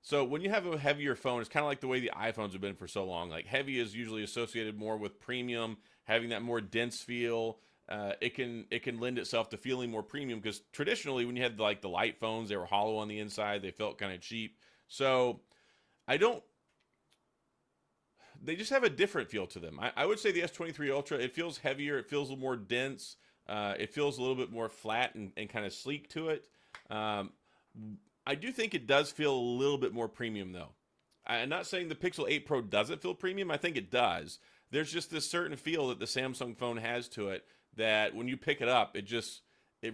So when you have a heavier phone, it's kind of like the way the iPhones have been for so long. Like, heavy is usually associated more with premium, having that more dense feel. It can lend itself to feeling more premium, because traditionally when you had like the light phones, they were hollow on the inside. They felt kind of cheap. So they just have a different feel to them. I would say the S23 Ultra, it feels heavier. It feels a little more dense. It feels a little bit more flat and kind of sleek to it. I do think it does feel a little bit more premium, though. I'm not saying the Pixel 8 Pro doesn't feel premium. I think it does. There's just this certain feel that the Samsung phone has to it that when you pick it up, it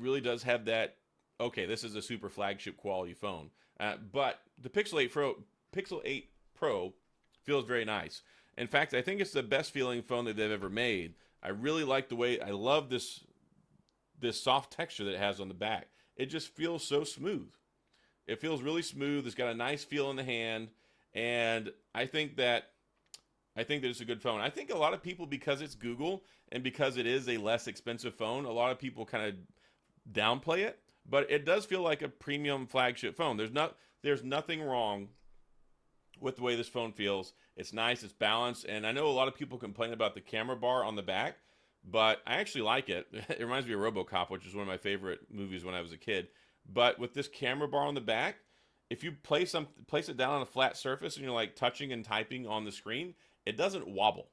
really does have that, okay, this is a super flagship quality phone. But the Pixel 8 Pro feels very nice. In fact, I think it's the best feeling phone that they've ever made. I really like the way, I love this soft texture that it has on the back. It just feels so smooth. It feels really smooth. It's got a nice feel in the hand. And I think that it's a good phone. I think a lot of people, because it's Google and because it is a less expensive phone, a lot of people kind of downplay it. But it does feel like a premium flagship phone. There's nothing wrong with the way this phone feels. It's nice, it's balanced, and I know a lot of people complain about the camera bar on the back, but I actually like it. It reminds me of RoboCop, which is one of my favorite movies when I was a kid. But with this camera bar on the back, if you place it down on a flat surface and you're like touching and typing on the screen, it doesn't wobble.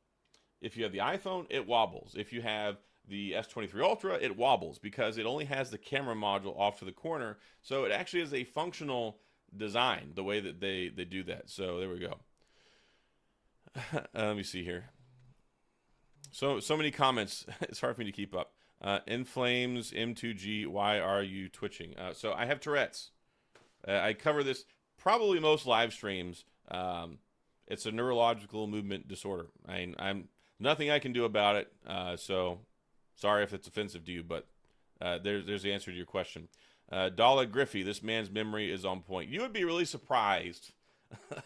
If you have the iPhone, it wobbles. If you have the S23 Ultra, it wobbles because it only has the camera module off to the corner. So it actually is a functional design, the way that they do that. So there we go. Let me see here. So many comments. It's hard for me to keep up. Inflames M2G. Why are you twitching? So I have Tourette's. I cover this probably most live streams. It's a neurological movement disorder. I'm nothing I can do about it. So sorry if it's offensive to you, but there's the answer to your question. Dala Griffey, this man's memory is on point. You would be really surprised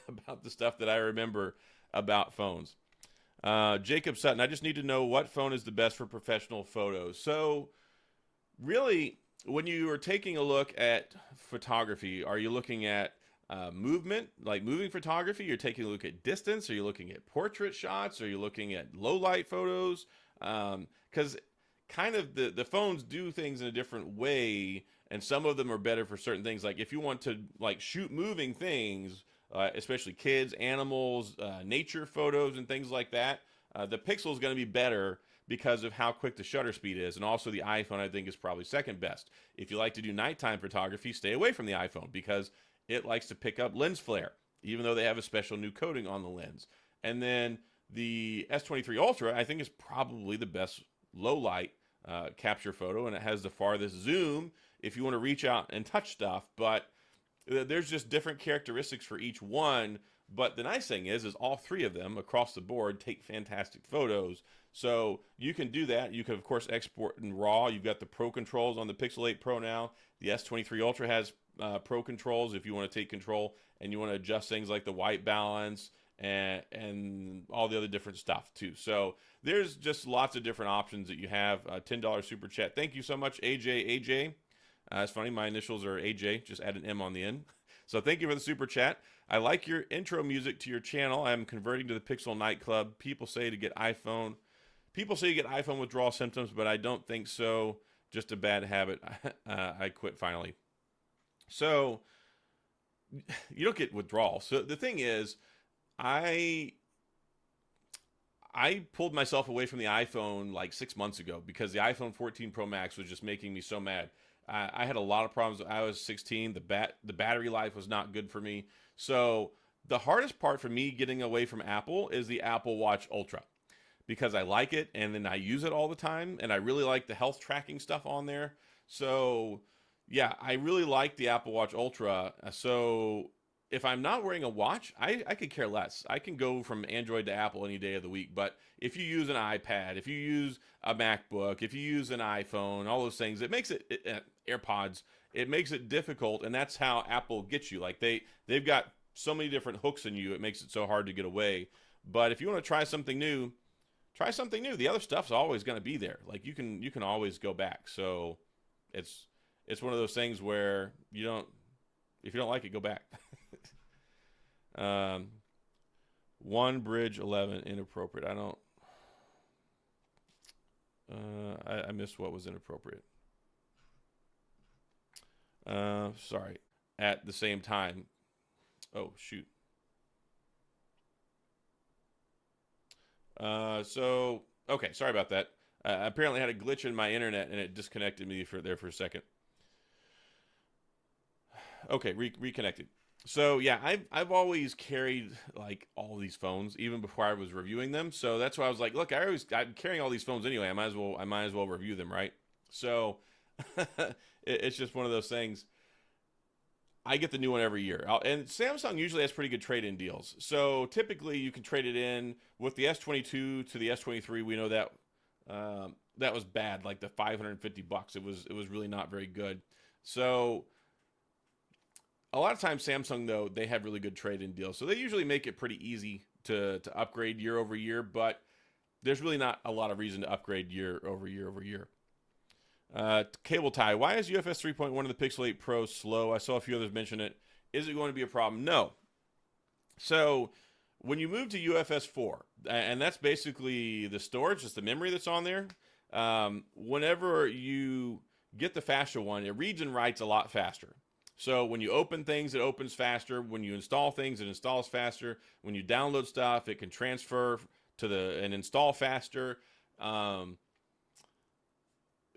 about the stuff that I remember about phones. Jacob Sutton, I just need to know what phone is the best for professional photos. So really, when you are taking a look at photography, are you looking at movement, like moving photography? You're taking a look at distance? Are you looking at portrait shots? Are you looking at low light photos? Because kind of the phones do things in a different way, and some of them are better for certain things. Like if you want to like shoot moving things, especially kids, animals, nature photos, and things like that, the Pixel is going to be better because of how quick the shutter speed is. And also the iPhone, I think, is probably second best. If you like to do nighttime photography, stay away from the iPhone because it likes to pick up lens flare, even though they have a special new coating on the lens. And then the S23 Ultra, I think, is probably the best low light capture photo, and it has the farthest zoom if you want to reach out and touch stuff. But there's just different characteristics for each one. But the nice thing is all three of them across the board take fantastic photos. So you can do that. You can, of course, export in RAW. You've got the Pro controls on the Pixel 8 Pro now. The S23 Ultra has Pro controls if you want to take control and you want to adjust things like the white balance and all the other different stuff too. So there's just lots of different options that you have. $10 super chat. Thank you so much, AJ. It's funny, my initials are AJ. Just add an M on the end. So thank you for the super chat. I like your intro music to your channel. I'm converting to the Pixel nightclub. People say you get iPhone withdrawal symptoms, but I don't think so. Just a bad habit. I quit finally. So you don't get withdrawal. So the thing is, I pulled myself away from the iPhone like 6 months ago because the iPhone 14 Pro Max was just making me so mad. I had a lot of problems. I was 16. The battery life was not good for me. So the hardest part for me getting away from Apple is the Apple Watch Ultra because I like it and then I use it all the time and I really like the health tracking stuff on there. So yeah, I really like the Apple Watch Ultra. So if I'm not wearing a watch, I could care less. I can go from Android to Apple any day of the week. But if you use an iPad, if you use a MacBook, if you use an iPhone, all those things, it makes it AirPods, it makes it difficult. And that's how Apple gets you. Like they've got so many different hooks in you. It makes it so hard to get away. But if you want to try something new, try something new. The other stuff's always going to be there. Like you can always go back. So it's one of those things where if you don't like it, go back. One Bridge 11 inappropriate. I missed what was inappropriate. Sorry. At the same time. Oh, shoot. Okay, sorry about that. I apparently had a glitch in my internet and it disconnected me for a second. Okay, reconnected. So yeah, I've always carried like all these phones even before I was reviewing them. So that's why I was like, look, I'm carrying all these phones anyway. I might as well review them, right? So it's just one of those things. I get the new one every year, and Samsung usually has pretty good trade-in deals. So typically, you can trade it in with the S22 to the S23. We know that that was bad, like the $550. It was really not very good. So A lot of times Samsung, though, they have really good trade-in deals. So they usually make it pretty easy to upgrade year over year, but there's really not a lot of reason to upgrade year over year over year. Cable tie. Why is UFS 3.1 of the Pixel 8 Pro slow? I saw a few others mention it. Is it going to be a problem? No. So when you move to UFS 4, and that's basically the storage, just the memory that's on there, whenever you get the faster one, it reads and writes a lot faster. So when you open things, it opens faster. When you install things, it installs faster. When you download stuff, it can transfer to and install faster. And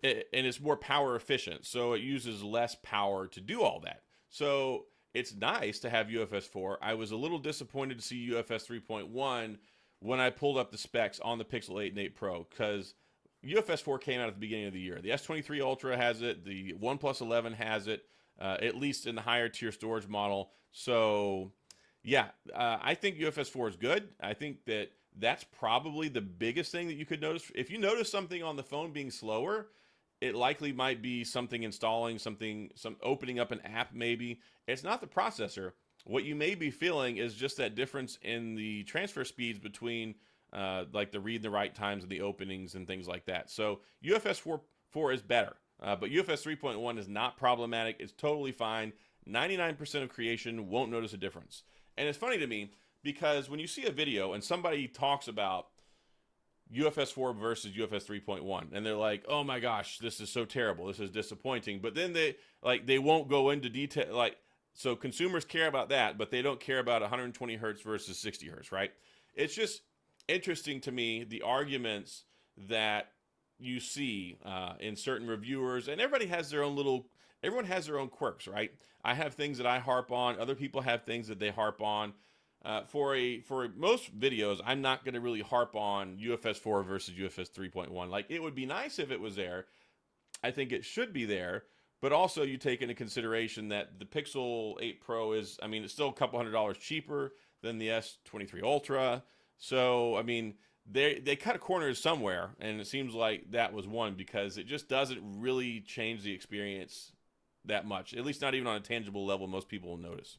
it's more power efficient. So it uses less power to do all that. So it's nice to have UFS 4. I was a little disappointed to see UFS 3.1 when I pulled up the specs on the Pixel 8 and 8 Pro, because UFS 4 came out at the beginning of the year. The S23 Ultra has it. The OnePlus 11 has it. At least in the higher tier storage model. So yeah, I think UFS 4 is good. I think that's probably the biggest thing that you could notice. If you notice something on the phone being slower, it likely might be something installing, some opening up an app maybe. It's not the processor. What you may be feeling is just that difference in the transfer speeds between like the read and the write times and the openings and things like that. So UFS 4 is better. But UFS 3.1 is not problematic. It's totally fine. 99% of creation won't notice a difference. And it's funny to me because when you see a video and somebody talks about UFS 4 versus UFS 3.1, and they're like, "Oh my gosh, this is so terrible. This is disappointing." But then they won't go into detail. So consumers care about that, but they don't care about 120 hertz versus 60 hertz, right? It's just interesting to me, the arguments that you see in certain reviewers, and everyone has their own quirks, right? I have things that I harp on. Other people have things that they harp on. For most videos, I'm not going to really harp on UFS 4 versus UFS 3.1. Like, it would be nice if it was there. I think it should be there. But also, you take into consideration that the Pixel 8 Pro is, I mean, it's still a couple $100 cheaper than the S23 Ultra. So, I mean, they cut corners somewhere, and it seems like that was one, because it just doesn't really change the experience that much, at least not even on a tangible level most people will notice.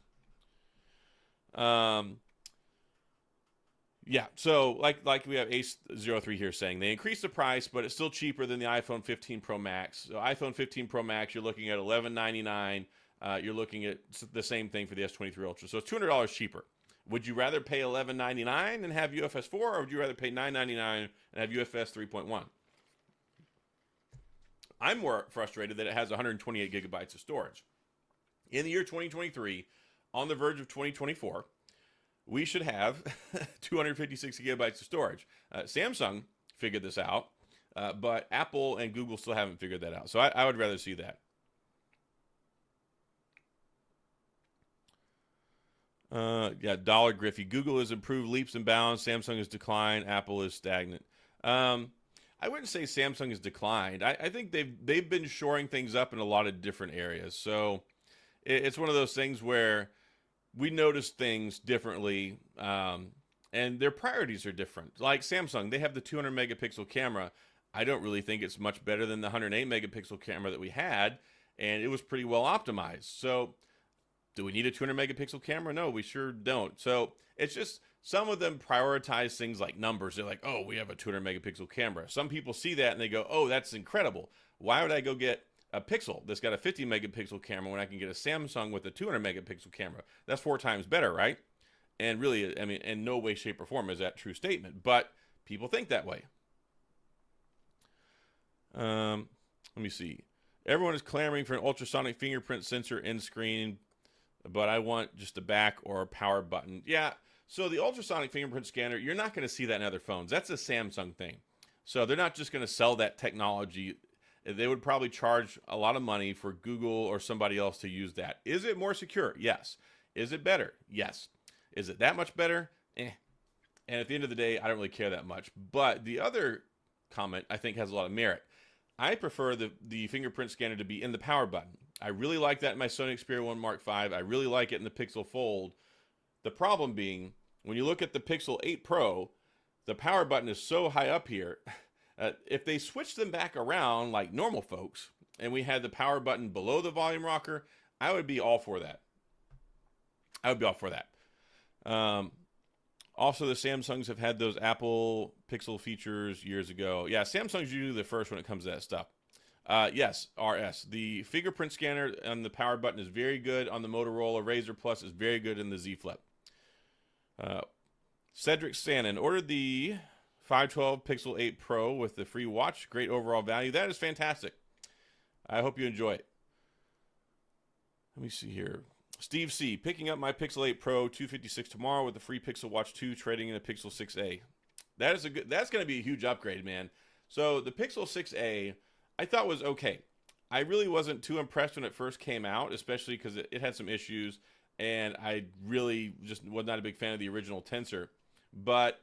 Yeah, so like we have Ace03 here saying they increased the price, but it's still cheaper than the iPhone 15 Pro Max. So iPhone 15 Pro Max, you're looking at $1199. You're looking at the same thing for the S23 Ultra, so it's $200 cheaper. Would you rather pay $1199 and have UFS 4, or would you rather pay $999 and have UFS 3.1? I'm more frustrated that it has 128 gigabytes of storage. In the year 2023, on the verge of 2024, we should have 256 gigabytes of storage. Samsung figured this out, but Apple and Google still haven't figured that out. So I would rather see that. Yeah, Dollar Griffey. Google has improved leaps and bounds. Samsung has declined. Apple is stagnant. I wouldn't say Samsung has declined. I think they've been shoring things up in a lot of different areas. So it's one of those things where we notice things differently, and their priorities are different. Like Samsung, they have the 200 megapixel camera. I don't really think it's much better than the 108 megapixel camera that we had, and it was pretty well optimized. So do we need a 200 megapixel camera? No, we sure don't. So it's just some of them prioritize things like numbers. They're like, oh, we have a 200 megapixel camera. Some people see that and they go, oh, that's incredible. Why would I go get a Pixel that's got a 50 megapixel camera when I can get a Samsung with a 200 megapixel camera? That's 4 times better, right? And really, I mean, in no way, shape, or form is that a true statement, but people think that way. Let me see. Everyone is clamoring for an ultrasonic fingerprint sensor in screen, but I want just a back or a power button. Yeah, so the ultrasonic fingerprint scanner, you're not going to see that in other phones. That's a Samsung thing. So they're not just going to sell that technology. They would probably charge a lot of money for Google or somebody else to use that. Is it more secure? Yes. Is it better? Yes. Is it that much better? And at the end of the day, I don't really care that much. But the other comment, I think, has a lot of merit. I prefer the fingerprint scanner to be in the power button. I really like that in my Sony Xperia 1 Mark V. I really like it in the Pixel Fold. The problem being, when you look at the Pixel 8 Pro, the power button is so high up here. If they switch them back around like normal folks, and we had the power button below the volume rocker, I would be all for that. I would be all for that. Also, the Samsungs have had those Apple Pixel features years ago. Yeah, Samsung's usually the first when it comes to that stuff. Yes, RS. The fingerprint scanner on the power button is very good on the Motorola. Razr Plus is very good in the Z Flip. Cedric Sannon ordered the 512 Pixel 8 Pro with the free watch. Great overall value. That is fantastic. I hope you enjoy it. Let me see here. Steve C. Picking up my Pixel 8 Pro 256 tomorrow with the free Pixel Watch 2, trading in a Pixel 6a. That's going to be a huge upgrade, man. So the Pixel 6a, I thought was okay. I really wasn't too impressed when it first came out, especially because it had some issues, and I really just was not a big fan of the original Tensor. But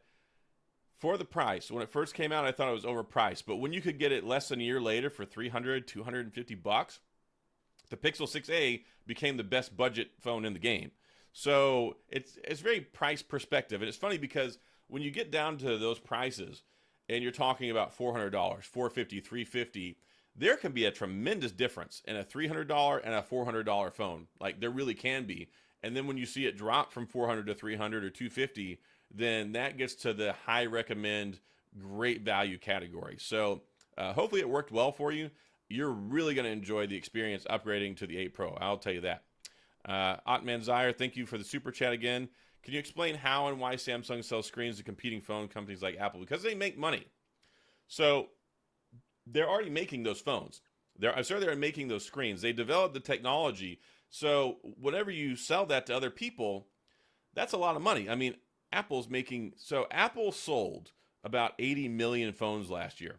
for the price, when it first came out, I thought it was overpriced. But when you could get it less than a year later for $300, $250, the Pixel 6a became the best budget phone in the game. So it's very price perspective. And it's funny because when you get down to those prices and you're talking about $400, $450, $350, there can be a tremendous difference in a $300 and a $400 phone. Like there really can be. And then when you see it drop from $400 to $300 or $250, then that gets to the high recommend, great value category. So hopefully it worked well for you. You're really going to enjoy the experience upgrading to the 8 Pro. I'll tell you that. Otman Zaire, thank you for the super chat again. Can you explain how and why Samsung sells screens to competing phone companies like Apple? Because they make money. So they're already making those phones. I'm sure they're making those screens. They developed the technology. So whenever you sell that to other people, that's a lot of money. I mean, Apple sold about 80 million phones last year.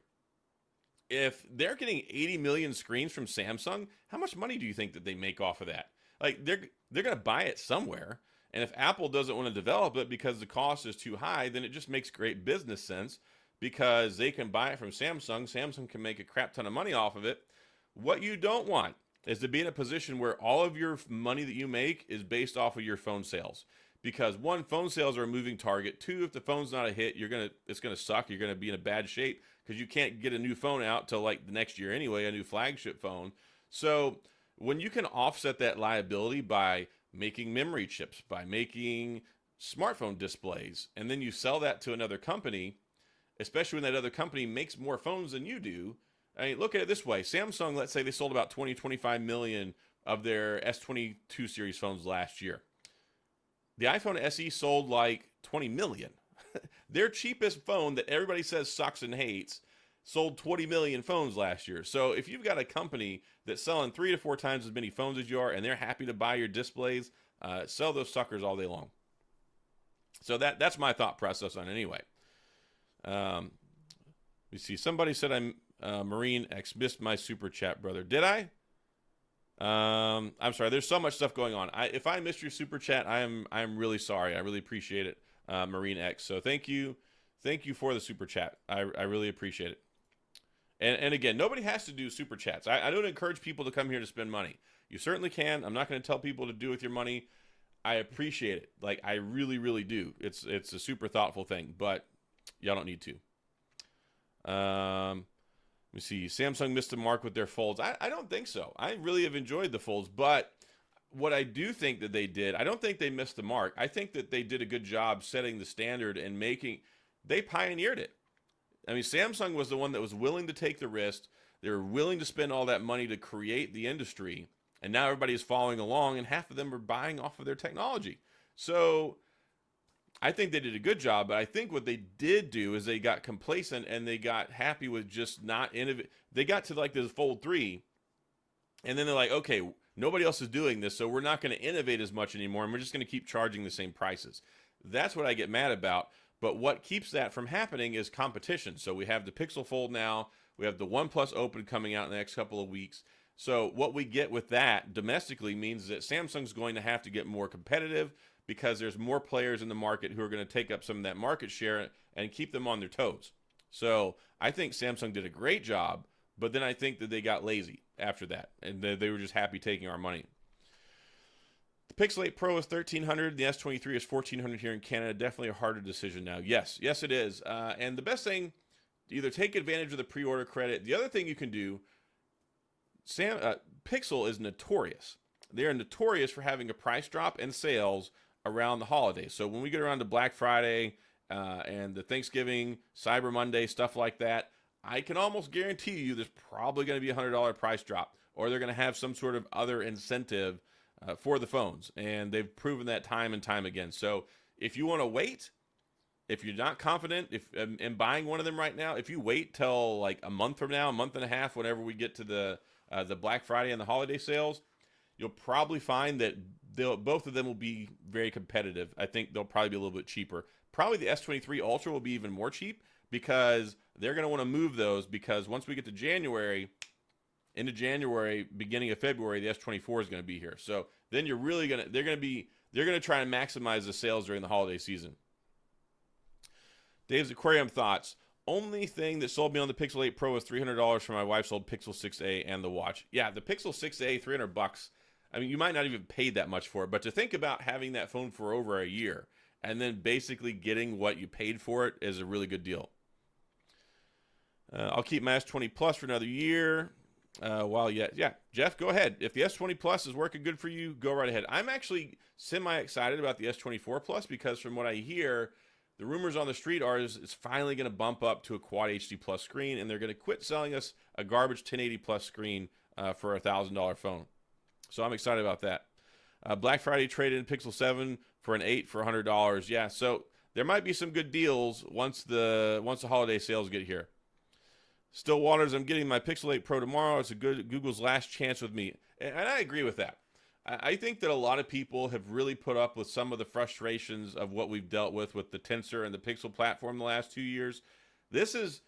If they're getting 80 million screens from Samsung, how much money do you think that they make off of that? Like they're going to buy it somewhere. And if Apple doesn't want to develop it because the cost is too high, then it just makes great business sense because they can buy it from Samsung. Samsung can make a crap ton of money off of it. What you don't want is to be in a position where all of your money that you make is based off of your phone sales. Because one, phone sales are a moving target. Two, if the phone's not a hit, it's gonna suck. You're gonna be in a bad shape because you can't get a new phone out till like the next year anyway, a new flagship phone. So when you can offset that liability by making memory chips, by making smartphone displays, and then you sell that to another company, especially when that other company makes more phones than you do. I mean, look at it this way. Samsung, let's say they sold about 25 million of their S22 series phones last year. The iPhone SE sold like 20 million. Their cheapest phone that everybody says sucks and hates sold 20 million phones last year. So if you've got a company that's selling 3 to 4 times as many phones as you are and they're happy to buy your displays, sell those suckers all day long. So that's my thought process on it anyway. We see somebody said I'm Marine X missed my super chat, brother. Did I? I'm sorry. There's so much stuff going on. If I missed your super chat, I'm really sorry. I really appreciate it, Marine X. So thank you for the super chat. I really appreciate it. And again, nobody has to do super chats. I don't encourage people to come here to spend money. You certainly can. I'm not going to tell people to do with your money. I appreciate it. Like I really, really do. It's a super thoughtful thing, but y'all don't need to. Let me see. Samsung missed the mark with their folds. I don't think so. I really have enjoyed the folds, but what I do think that they did, I don't think they missed the mark. I think that they did a good job setting the standard and they pioneered it. I mean, Samsung was the one that was willing to take the risk. They were willing to spend all that money to create the industry, and now everybody is following along, and half of them are buying off of their technology. So I think they did a good job, but I think what they did do is they got complacent and they got happy with just not innovate. They got to like this Fold 3, and then they're like, okay, nobody else is doing this, so we're not going to innovate as much anymore, and we're just going to keep charging the same prices. That's what I get mad about. But what keeps that from happening is competition. So we have the Pixel Fold now. We have the OnePlus Open coming out in the next couple of weeks. So what we get with that domestically means that Samsung's going to have to get more competitive because there's more players in the market who are going to take up some of that market share and keep them on their toes. So I think Samsung did a great job, but then I think that they got lazy after that, and they were just happy taking our money. The Pixel 8 Pro is $1,300. The S23 is $1,400 here in Canada. Definitely a harder decision now. Yes, it is. And the best thing, either take advantage of the pre-order credit. The other thing you can do, Pixel is notorious they are notorious for having a price drop and sales around the holidays. So when we get around to Black Friday and the Thanksgiving, Cyber Monday, stuff like that, I can almost guarantee you there's probably going to be a $100 price drop, or they're going to have some sort of other incentive for the phones. And they've proven that time and time again. So if you want to wait, if you're not confident in buying one of them right now, if you wait till like a month from now, a month and a half, whenever we get to the Black Friday and the holiday sales, you'll probably find that both of them will be very competitive. I think they'll probably be a little bit cheaper. Probably the S23 Ultra will be even more cheap because they're going to want to move those, because once we get to January, into January, beginning of February, the S24 is going to be here. So then you're really going to, they're going to try and maximize the sales during the holiday season. Dave's Aquarium thoughts. Only thing that sold me on the Pixel 8 Pro was $300 for my wife's old Pixel 6a and the watch. Yeah, the Pixel 6a, $300. I mean, you might not even pay that much for it, but to think about having that phone for over a year and then basically getting what you paid for it is a really good deal. I'll keep my S20 Plus for another year. Yeah, Jeff, go ahead. If the S20 Plus is working good for you, go right ahead. I'm actually semi-excited about the S24 Plus because from what I hear, the rumors on the street are it's finally going to bump up to a Quad HD Plus screen, and they're going to quit selling us a garbage 1080 Plus screen for a $1,000 phone. So I'm excited about that. Black Friday traded in Pixel 7 for an 8 for $100. Yeah, so there might be some good deals once the holiday sales get here. Still Waters, I'm getting my Pixel 8 Pro tomorrow. It's a good Google's last chance with me. And I agree with that. I think that a lot of people have really put up with some of the frustrations of what we've dealt with the Tensor and the Pixel platform the last 2 years. This is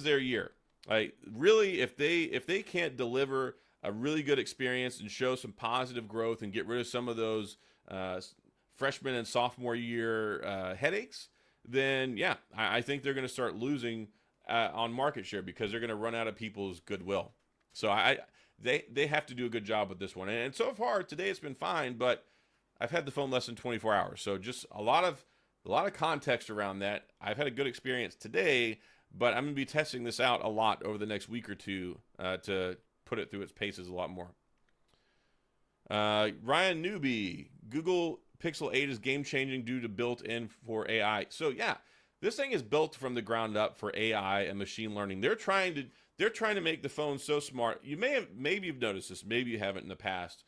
their year. Like, really, if they can't deliver a really good experience and show some positive growth and get rid of some of those freshman and sophomore year headaches, then yeah, I think they're going to start losing on market share because they're going to run out of people's goodwill. So they have to do a good job with this one. And so far today it's been fine, but I've had the phone less than 24 hours. So just a lot of context around that. I've had a good experience today, but I'm going to be testing this out a lot over the next week or two to put it through its paces a lot more. Ryan Newby, Google Pixel 8 is game-changing due to built-in for AI. So yeah, this thing is built from the ground up for AI and machine learning. They're trying to make the phone so smart. Maybe you've noticed this, maybe you haven't in the past.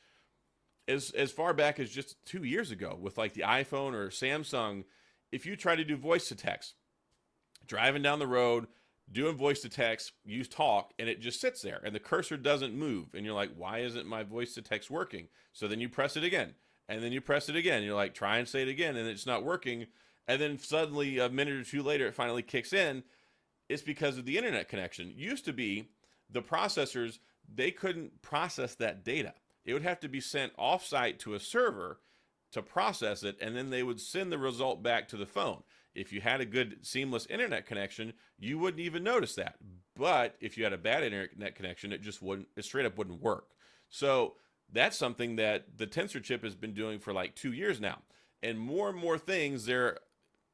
As far back as just 2 years ago with like the iPhone or Samsung, if you try to do voice to text, driving down the road, doing voice to text, use talk, and it just sits there and the cursor doesn't move. And you're like, why isn't my voice to text working? So then you press it again, and then you press it again. You're like, try and say it again, and it's not working. And then suddenly a minute or two later, it finally kicks in. It's because of the internet connection. It used to be the processors, they couldn't process that data. It would have to be sent offsite to a server to process it, and then they would send the result back to the phone. If you had a good seamless internet connection, you wouldn't even notice that. But if you had a bad internet connection, it straight up wouldn't work. So that's something that the Tensor chip has been doing for like 2 years now. And more things, they're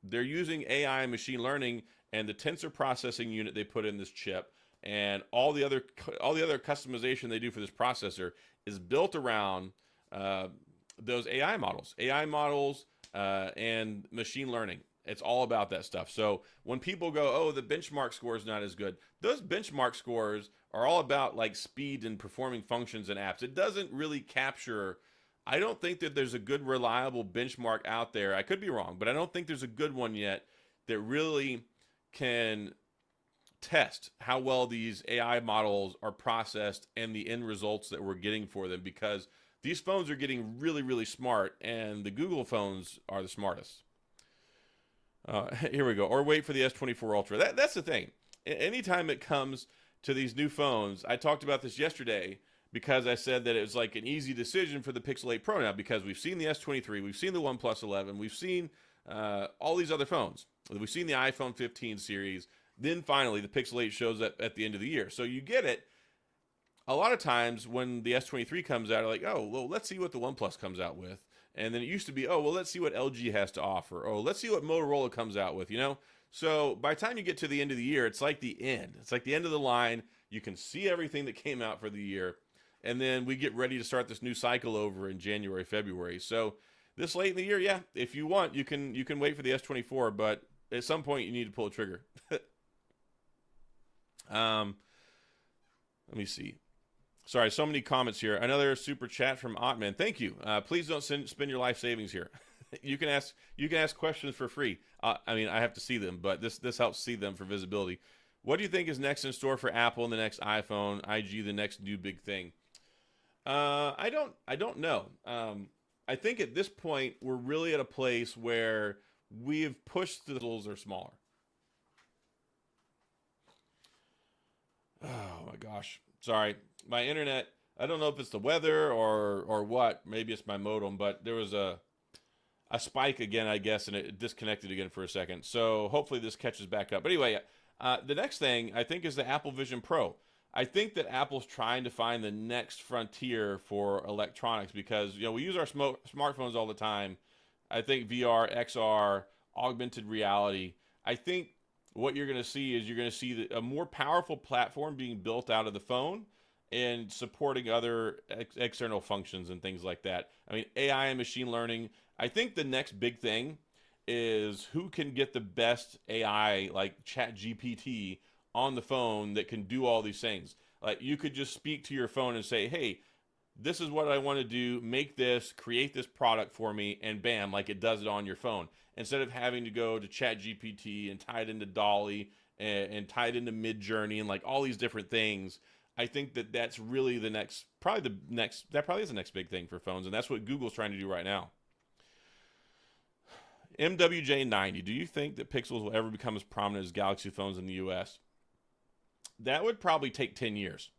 using AI and machine learning and the tensor processing unit they put in this chip and all the other customization they do for this processor is built around those AI models and machine learning. It's all about that stuff. So when people go, oh, the benchmark score is not as good, those benchmark scores are all about like speed and performing functions and apps. It doesn't really capture. I don't think that there's a good reliable benchmark out there. I could be wrong, but I don't think there's a good one yet that really can test how well these AI models are processed and the end results that we're getting for them, because these phones are getting really, really smart, and the Google phones are the smartest. Here we go. Or wait for the S24 Ultra. That's the thing. Anytime it comes to these new phones, I talked about this yesterday because I said that it was like an easy decision for the Pixel 8 Pro now, because we've seen the S23, we've seen the OnePlus 11, we've seen all these other phones. We've seen the iPhone 15 series. Then finally, the Pixel 8 shows up at the end of the year. So you get it. A lot of times when the S23 comes out, like, oh, well, let's see what the OnePlus comes out with. And then it used to be, oh, well, let's see what LG has to offer. Oh, let's see what Motorola comes out with, you know? So by the time you get to the end of the year, it's like the end. It's like the end of the line. You can see everything that came out for the year. and then we get ready to start this new cycle over in January, February. So this late in the year, yeah, if you want, you can wait for the S24, but at some point you need to pull a trigger. Let me see. Sorry, so many comments here. Another super chat from Ottman. Thank you. Please don't spend your life savings here. You can ask questions for free. I mean, I have to see them, but this helps see them for visibility. What do you think is next in store for Apple and the next iPhone, IG, the next new big thing? I don't know. I think at this point we're really at a place where we've pushed the tools are smaller. Oh my gosh. Sorry. My internet, I don't know if it's the weather or what. Maybe it's my modem, but there was a spike again, I guess, and it disconnected again for a second. So hopefully this catches back up. But anyway, the next thing I think is the Apple Vision Pro. I think that Apple's trying to find the next frontier for electronics because, you know, we use our smartphones all the time. I think VR, XR, augmented reality. I think what you're going to see is a more powerful platform being built out of the phone and supporting other external functions and things like that. I mean, AI and machine learning. I think the next big thing is who can get the best AI like ChatGPT on the phone that can do all these things. Like you could just speak to your phone and say, hey, this is what I want to do, make this, create this product for me, and bam, like it does it on your phone. Instead of having to go to ChatGPT and tie it into Dolly and tie it into Midjourney and like all these different things, I think that that's really that probably is the next big thing for phones, and that's what Google's trying to do right now. MWJ90, do you think that Pixels will ever become as prominent as Galaxy phones in the US? That would probably take 10 years.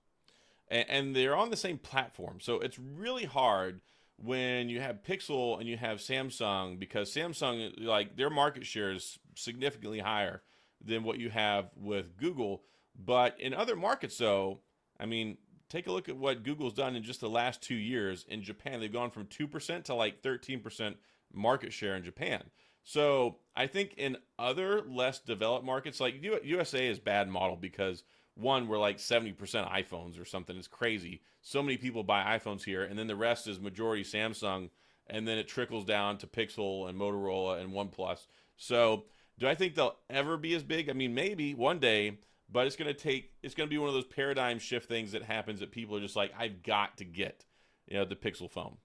And they're on the same platform. So it's really hard when you have Pixel and you have Samsung, because Samsung, like, their market share is significantly higher than what you have with Google. But in other markets, though, I mean, take a look at what Google's done in just the last 2 years. In Japan, they've gone from 2% to like 13% market share in Japan. So I think in other less developed markets, like USA is bad model because one, we're like 70% iPhones or something. It's crazy. So many people buy iPhones here, and then the rest is majority Samsung, and then it trickles down to Pixel and Motorola and OnePlus. So do I think they'll ever be as big? I mean, maybe one day, but it's going to be one of those paradigm shift things that happens that people are just like, I've got to get, the Pixel phone.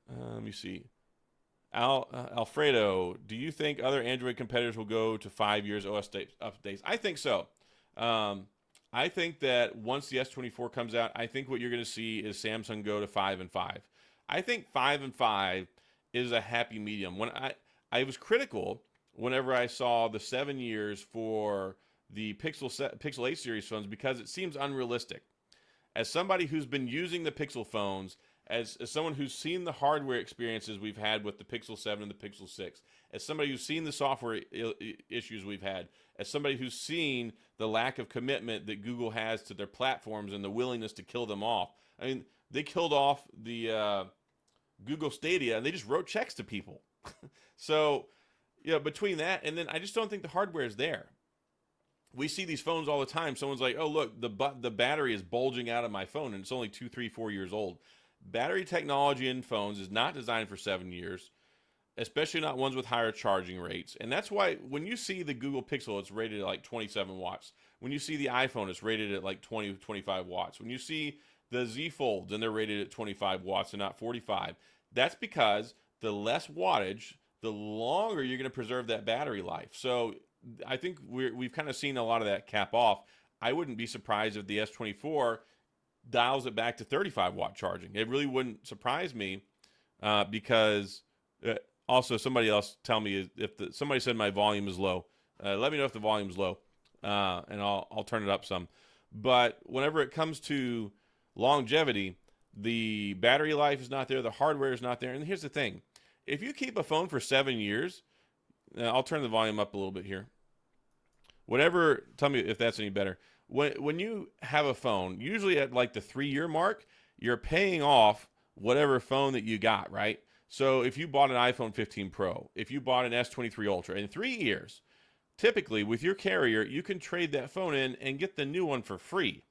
Let me see. Alfredo, do you think other Android competitors will go to 5 years OS updates? I think so. I think that once the S24 comes out, I think what you're going to see is Samsung go to 5 and 5. I think 5 and 5 is a happy medium. When I was critical whenever I saw the 7 years for the Pixel 8 series phones because it seems unrealistic. As somebody who's been using the Pixel phones, as someone who's seen the hardware experiences we've had with the Pixel 7 and the Pixel 6, as somebody who's seen the software issues we've had, as somebody who's seen the lack of commitment that Google has to their platforms and the willingness to kill them off. I mean, they killed off the Google Stadia and they just wrote checks to people. So, between that and then I just don't think the hardware is there. We see these phones all the time. Someone's like, oh, look, the battery is bulging out of my phone and it's only 2, 3, 4 years old. Battery technology in phones is not designed for 7 years, especially not ones with higher charging rates. And that's why when you see the Google Pixel, it's rated at like 27 watts. When you see the iPhone, it's rated at like 20, 25 watts. When you see the Z Fold, then they're rated at 25 watts and not 45. That's because the less wattage, the longer you're going to preserve that battery life. So I think we've kind of seen a lot of that cap off. I wouldn't be surprised if the S24 dials it back to 35 watt charging. It really wouldn't surprise me because also somebody else tell me if somebody said my volume is low. Let me know if the volume is low and I'll turn it up some. But whenever it comes to longevity, the battery life is not there, the hardware is not there. And here's the thing. If you keep a phone for 7 years, I'll turn the volume up a little bit here. Tell me if that's any better. When you have a phone, usually at like the 3-year mark, you're paying off whatever phone that you got, right? So if you bought an iPhone 15 Pro, if you bought an S23 Ultra, in 3 years, typically with your carrier, you can trade that phone in and get the new one for free.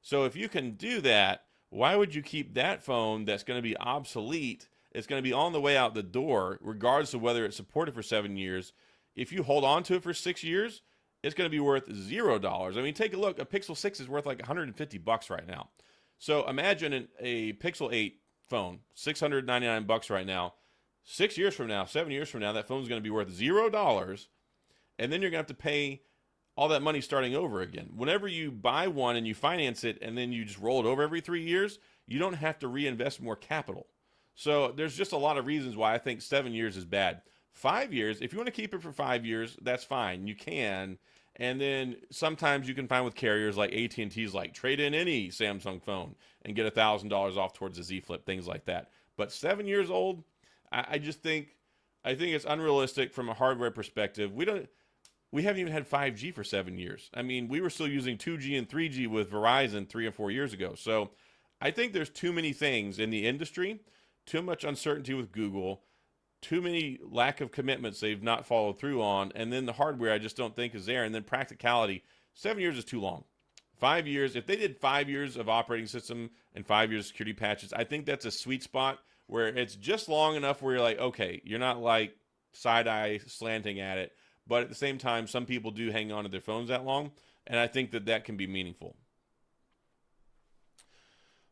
So if you can do that, why would you keep that phone that's going to be obsolete? It's going to be on the way out the door, regardless of whether it's supported for 7 years. If you hold on to it for 6 years, it's going to be worth $0. I mean, take a look. A Pixel 6 is worth like 150 bucks right now. So imagine a Pixel 8 phone, 699 bucks right now. 6 years from now, 7 years from now, that phone's going to be worth $0, and then you're going to have to pay all that money starting over again. Whenever you buy one and you finance it and then you just roll it over every 3 years, you don't have to reinvest more capital. So there's just a lot of reasons why I think 7 years is bad. 5 years, if you want to keep it for 5 years, that's fine. You can. And then sometimes you can find with carriers like AT&T's like trade in any Samsung phone and get $1,000 off towards a Z Flip, things like that. But 7 years old, I just think it's unrealistic from a hardware perspective. We haven't even had 5G for 7 years. I mean, we were still using 2G and 3G with Verizon 3 or 4 years ago. So I think there's too many things in the industry, too much uncertainty with Google, too many lack of commitments they've not followed through on, and then the hardware I just don't think is there, and then practicality. 7 years is too long. 5 years, if they did 5 years of operating system and 5 years of security patches, I think that's a sweet spot where it's just long enough where you're like, okay, you're not like side-eye slanting at it, but at the same time, some people do hang on to their phones that long, and I think that can be meaningful.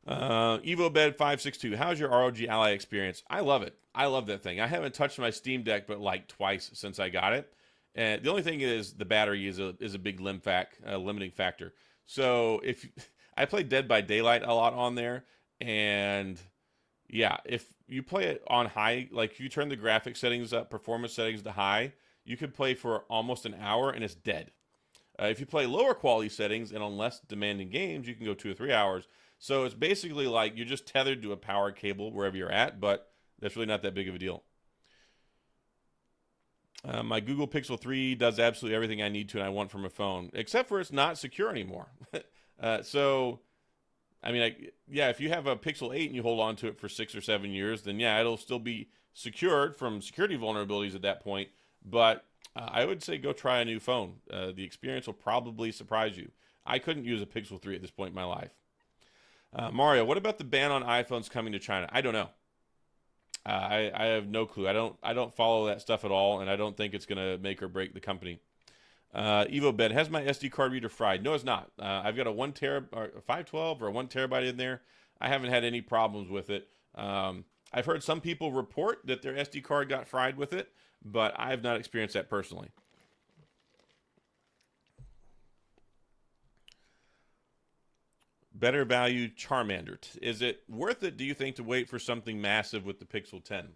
EvoBed562, how's your ROG Ally experience? I love it. I love that thing. I haven't touched my Steam Deck but like twice since I got it. And the only thing is the battery is a big limiting factor. So if I play Dead by Daylight a lot on there, and yeah, if you play it on high, like if you turn the graphic settings up, performance settings to high, you could play for almost an hour and it's dead. If you play lower quality settings and on less demanding games, you can go 2 or 3 hours. So it's basically like you're just tethered to a power cable wherever you're at, but that's really not that big of a deal. My Google Pixel 3 does absolutely everything I need to and I want from a phone, except for it's not secure anymore. So, I mean, yeah, if you have a Pixel 8 and you hold on to it for 6 or 7 years, then yeah, it'll still be secured from security vulnerabilities at that point. But I would say go try a new phone. The experience will probably surprise you. I couldn't use a Pixel 3 at this point in my life. Mario, what about the ban on iPhones coming to China? I don't know. I have no clue. I don't follow that stuff at all, and I don't think it's going to make or break the company. EvoBed, has my SD card reader fried? No, it's not. I've got a 512 or a 1 terabyte in there. I haven't had any problems with it. I've heard some people report that their SD card got fried with it, but I have not experienced that personally. Better value Charmander. Is it worth it, do you think, to wait for something massive with the Pixel 10?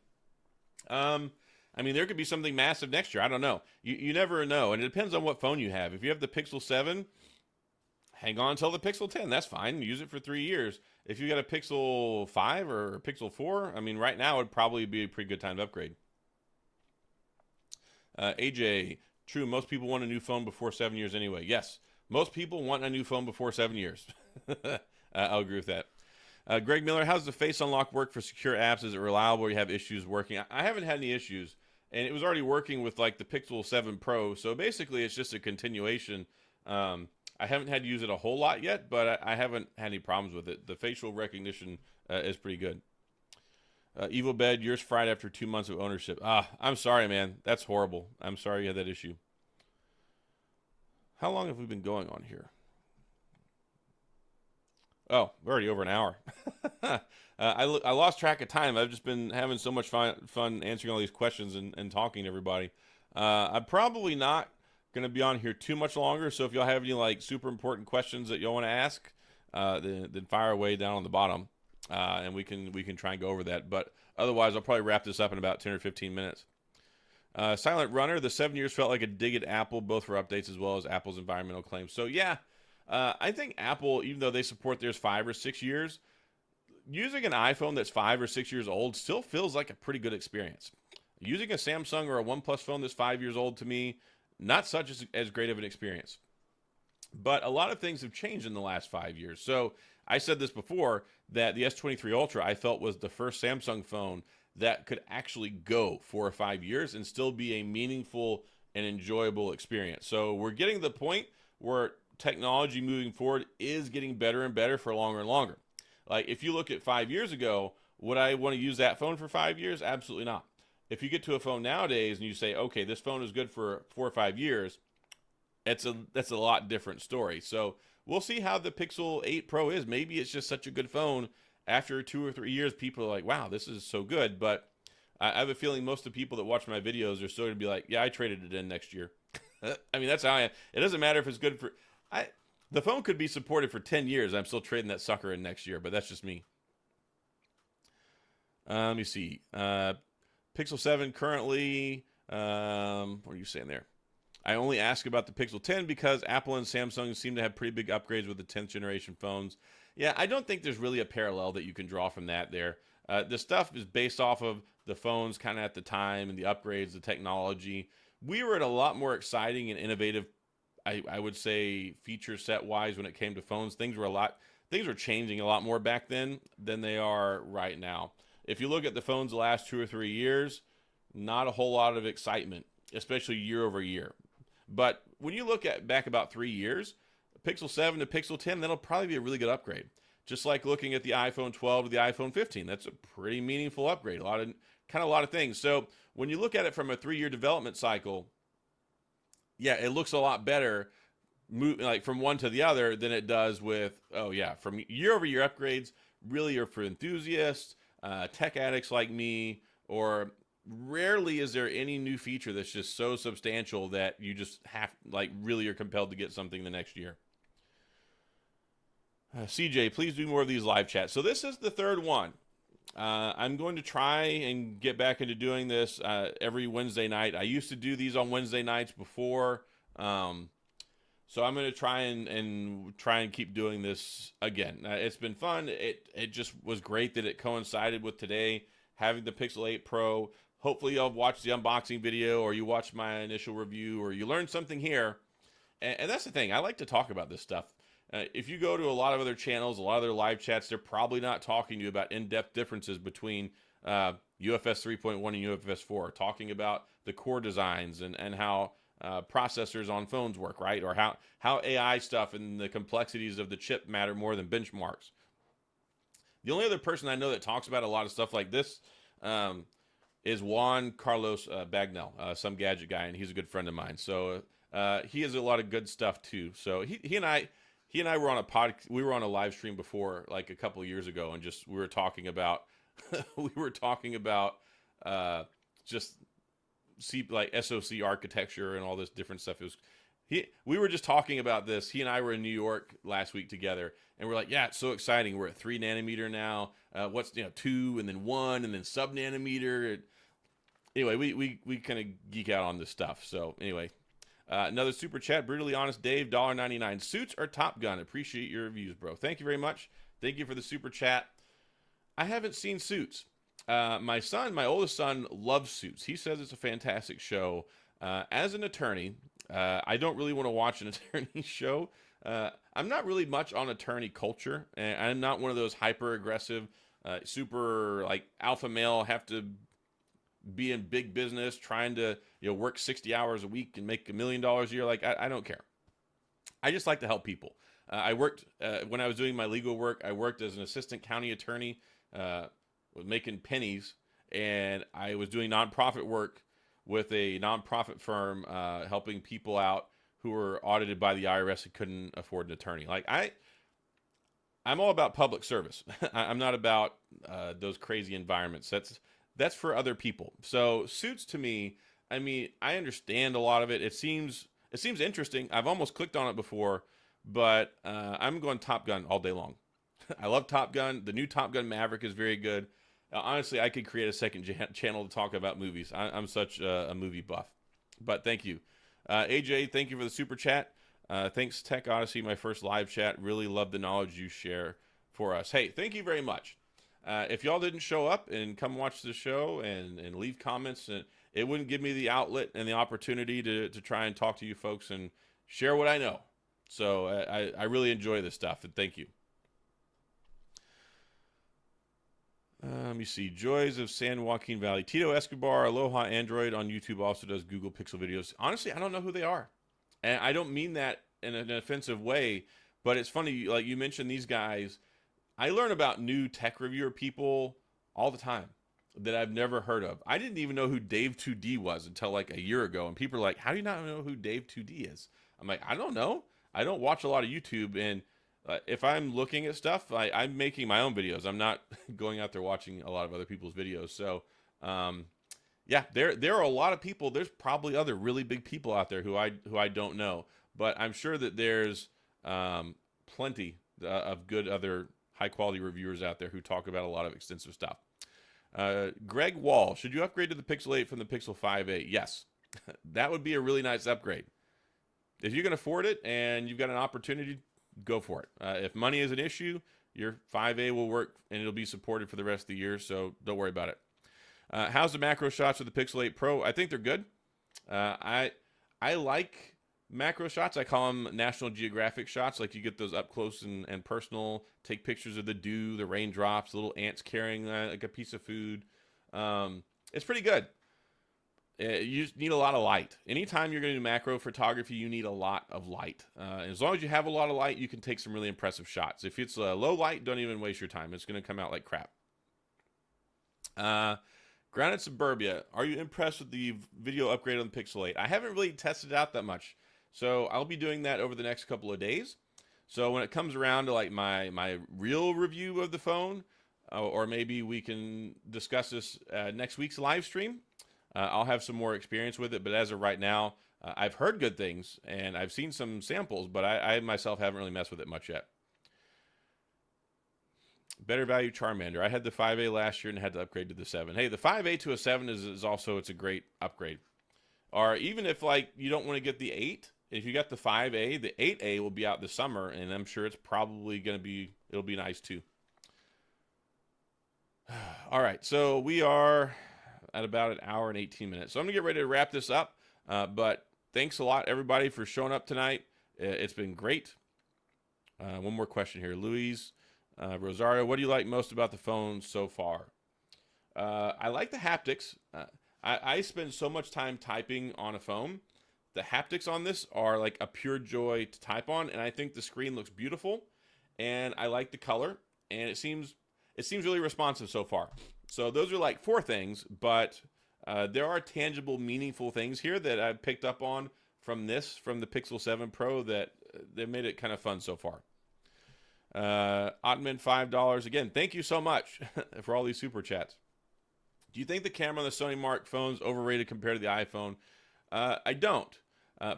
I mean, there could be something massive next year. I don't know. You never know, and it depends on what phone you have. If you have the Pixel 7, hang on until the Pixel 10. That's fine. Use it for 3 years. If you got a Pixel 5 or a Pixel 4, I mean, right now would probably be a pretty good time to upgrade. AJ, true, most people want a new phone before 7 years anyway. Yes, most people want a new phone before 7 years. I'll agree with that. Greg Miller, how does the Face Unlock work for secure apps? Is it reliable or you have issues working? I haven't had any issues, and it was already working with like the Pixel 7 Pro, so basically it's just a continuation. I haven't had to use it a whole lot yet, but I haven't had any problems with it. The facial recognition is pretty good. EvoBed, yours fried after 2 months of ownership. I'm sorry, man. That's horrible. I'm sorry you had that issue. How long have we been going on here? Oh, we're already over an hour. I lost track of time. I've just been having so much fun answering all these questions and talking to everybody. I'm probably not going to be on here too much longer, so if y'all have any like super important questions that y'all want to ask, then fire away down on the bottom, and we can try and go over that. But otherwise, I'll probably wrap this up in about 10 or 15 minutes. Silent Runner, the 7 years felt like a dig at Apple, both for updates as well as Apple's environmental claims. So yeah, I think Apple, even though they support theirs 5 or 6 years, using an iPhone that's 5 or 6 years old still feels like a pretty good experience. Using a Samsung or a OnePlus phone that's 5 years old, to me, not such as great of an experience. But a lot of things have changed in the last 5 years. So I said this before, that the S23 Ultra I felt was the first Samsung phone that could actually go 4 or 5 years and still be a meaningful and enjoyable experience. So we're getting to the point where technology moving forward is getting better and better for longer and longer. Like if you look at 5 years ago, would I want to use that phone for 5 years? Absolutely not. If you get to a phone nowadays and you say, okay, this phone is good for 4 or 5 years, that's a lot different story. So we'll see how the Pixel 8 Pro is. Maybe it's just such a good phone. After 2 or 3 years, people are like, wow, this is so good. But I have a feeling most of the people that watch my videos are still going to be like, yeah, I traded it in next year. I mean, that's how I am. It doesn't matter if it's good for... The phone could be supported for 10 years. I'm still trading that sucker in next year, but that's just me. Let me see. Pixel 7 currently... what are you saying there? I only ask about the Pixel 10 because Apple and Samsung seem to have pretty big upgrades with the 10th generation phones. Yeah, I don't think there's really a parallel that you can draw from that there. The stuff is based off of the phones kind of at the time and the upgrades, the technology. We were at a lot more exciting and innovative, I would say, feature set wise when it came to phones. Things were changing a lot more back then than they are right now. If you look at the phones the last 2 or 3 years, not a whole lot of excitement, especially year over year. But when you look at back about 3 years, Pixel 7 to Pixel 10, that'll probably be a really good upgrade. Just like looking at the iPhone 12 to the iPhone 15, that's a pretty meaningful upgrade. A lot of things. So when you look at it from a 3-year development cycle, yeah, it looks a lot better, like from one to the other than it does with, from year over year upgrades. Really are for enthusiasts, tech addicts like me, or rarely is there any new feature that's just so substantial that you just really are compelled to get something the next year. CJ, please do more of these live chats. So this is the third one. I'm going to try and get back into doing this every Wednesday night. I used to do these on Wednesday nights before, so I'm going to try and keep doing this again. It's been fun. It just was great that it coincided with today having the Pixel 8 Pro. Hopefully you'll watch the unboxing video, or you watch my initial review, or you learned something here. And that's the thing. I like to talk about this stuff. If you go to a lot of other channels, a lot of their live chats, they're probably not talking to you about in-depth differences between UFS 3.1 and UFS 4, talking about the core designs and how processors on phones work, right? Or how AI stuff and the complexities of the chip matter more than benchmarks. The only other person I know that talks about a lot of stuff like this is Juan Carlos Bagnell, some gadget guy, and he's a good friend of mine. So he has a lot of good stuff too. So he and I were on we were on a live stream before, like a couple of years ago, and we were talking about just SoC architecture and all this different stuff. We were just talking about this. He and I were in New York last week together, and we're like, yeah, it's so exciting. We're at 3 nanometer now. What's 2 and then 1 and then sub nanometer. Anyway, we kind of geek out on this stuff. So anyway. Another super chat, brutally honest Dave, $1.99. Suits or Top Gun? Appreciate your reviews, bro. Thank you very much. Thank you for the super chat. I haven't seen Suits. My oldest son, loves Suits. He says it's a fantastic show. As an attorney, I don't really want to watch an attorney show. I'm not really much on attorney culture, and I'm not one of those hyper aggressive, super alpha male, have to be in big business, trying to work 60 hours a week and make $1 million a year. I don't care. I just like to help people. I worked when I was doing my legal work. I worked as an assistant county attorney, was making pennies, and I was doing nonprofit work with a nonprofit firm, helping people out who were audited by the IRS and couldn't afford an attorney. I'm all about public service. I'm not about those crazy environments. That's for other people. So Suits, to me, I mean, I understand a lot of it. It seems interesting. I've almost clicked on it before, but I'm going Top Gun all day long. I love Top Gun. The new Top Gun Maverick is very good. Honestly, I could create a second channel to talk about movies. I'm such a movie buff. But thank you. AJ, thank you for the super chat. Thanks, Tech Odyssey, my first live chat. Really love the knowledge you share for us. Hey, thank you very much. If y'all didn't show up and come watch the show and leave comments, it wouldn't give me the outlet and the opportunity to try and talk to you folks and share what I know. So I really enjoy this stuff, and thank you. Let me see. Joys of San Joaquin Valley. Tito Escobar, Aloha Android on YouTube, also does Google Pixel videos. Honestly, I don't know who they are. And I don't mean that in an offensive way, but it's funny, like you mentioned these guys. I learn about new tech reviewer people all the time that I've never heard of. I didn't even know who Dave 2D was until like a year ago, and people are like, "How do you not know who Dave 2D is?" I'm like, "I don't know. I don't watch a lot of YouTube, and if I'm looking at stuff, I'm making my own videos. I'm not going out there watching a lot of other people's videos." So, yeah, there are a lot of people. There's probably other really big people out there who I don't know, but I'm sure that there's plenty of good other high quality reviewers out there who talk about a lot of extensive stuff. Greg Wall, should you upgrade to the Pixel 8 from the Pixel 5a? Yes, that would be a really nice upgrade. If you can afford it and you've got an opportunity, go for it. If money is an issue, your 5a will work and it'll be supported for the rest of the year, so don't worry about it. How's the macro shots of the Pixel 8 Pro? I think they're good. I like macro shots. I call them National Geographic shots. Like you get those up close and personal. Take pictures of the dew, the raindrops, the little ants carrying like a piece of food. It's pretty good. You just need a lot of light. Anytime you're going to do macro photography, you need a lot of light. As long as you have a lot of light, you can take some really impressive shots. If it's low light, don't even waste your time. It's going to come out like crap. Grounded Suburbia, are you impressed with the video upgrade on the Pixel 8? I haven't really tested it out that much, so I'll be doing that over the next couple of days. So when it comes around to like my real review of the phone, or maybe we can discuss this next week's live stream, I'll have some more experience with it. But as of right now, I've heard good things and I've seen some samples, but I myself haven't really messed with it much yet. Better value Charmander. I had the 5A last year and had to upgrade to the 7. Hey, the 5A to a 7 is also, it's a great upgrade. Or even if like you don't want to get the 8, if you got the 5A, the 8A will be out this summer, and I'm sure it's probably going to be, it'll be nice too. All right, so we are at about an hour and 18 minutes. So I'm going to get ready to wrap this up. But thanks a lot, everybody, for showing up tonight. It's been great. One more question here. Louise Rosario, what do you like most about the phone so far? I like the haptics. I spend so much time typing on a phone. The haptics on this are like a pure joy to type on, and I think the screen looks beautiful, and I like the color, and it seems really responsive so far. So those are like 4 things, but there are tangible, meaningful things here that I've picked up on from the Pixel 7 Pro that they made it kind of fun so far. Ottoman $5. Again, thank you so much for all these super chats. Do you think the camera on the Sony Mark phone is overrated compared to the iPhone? I don't.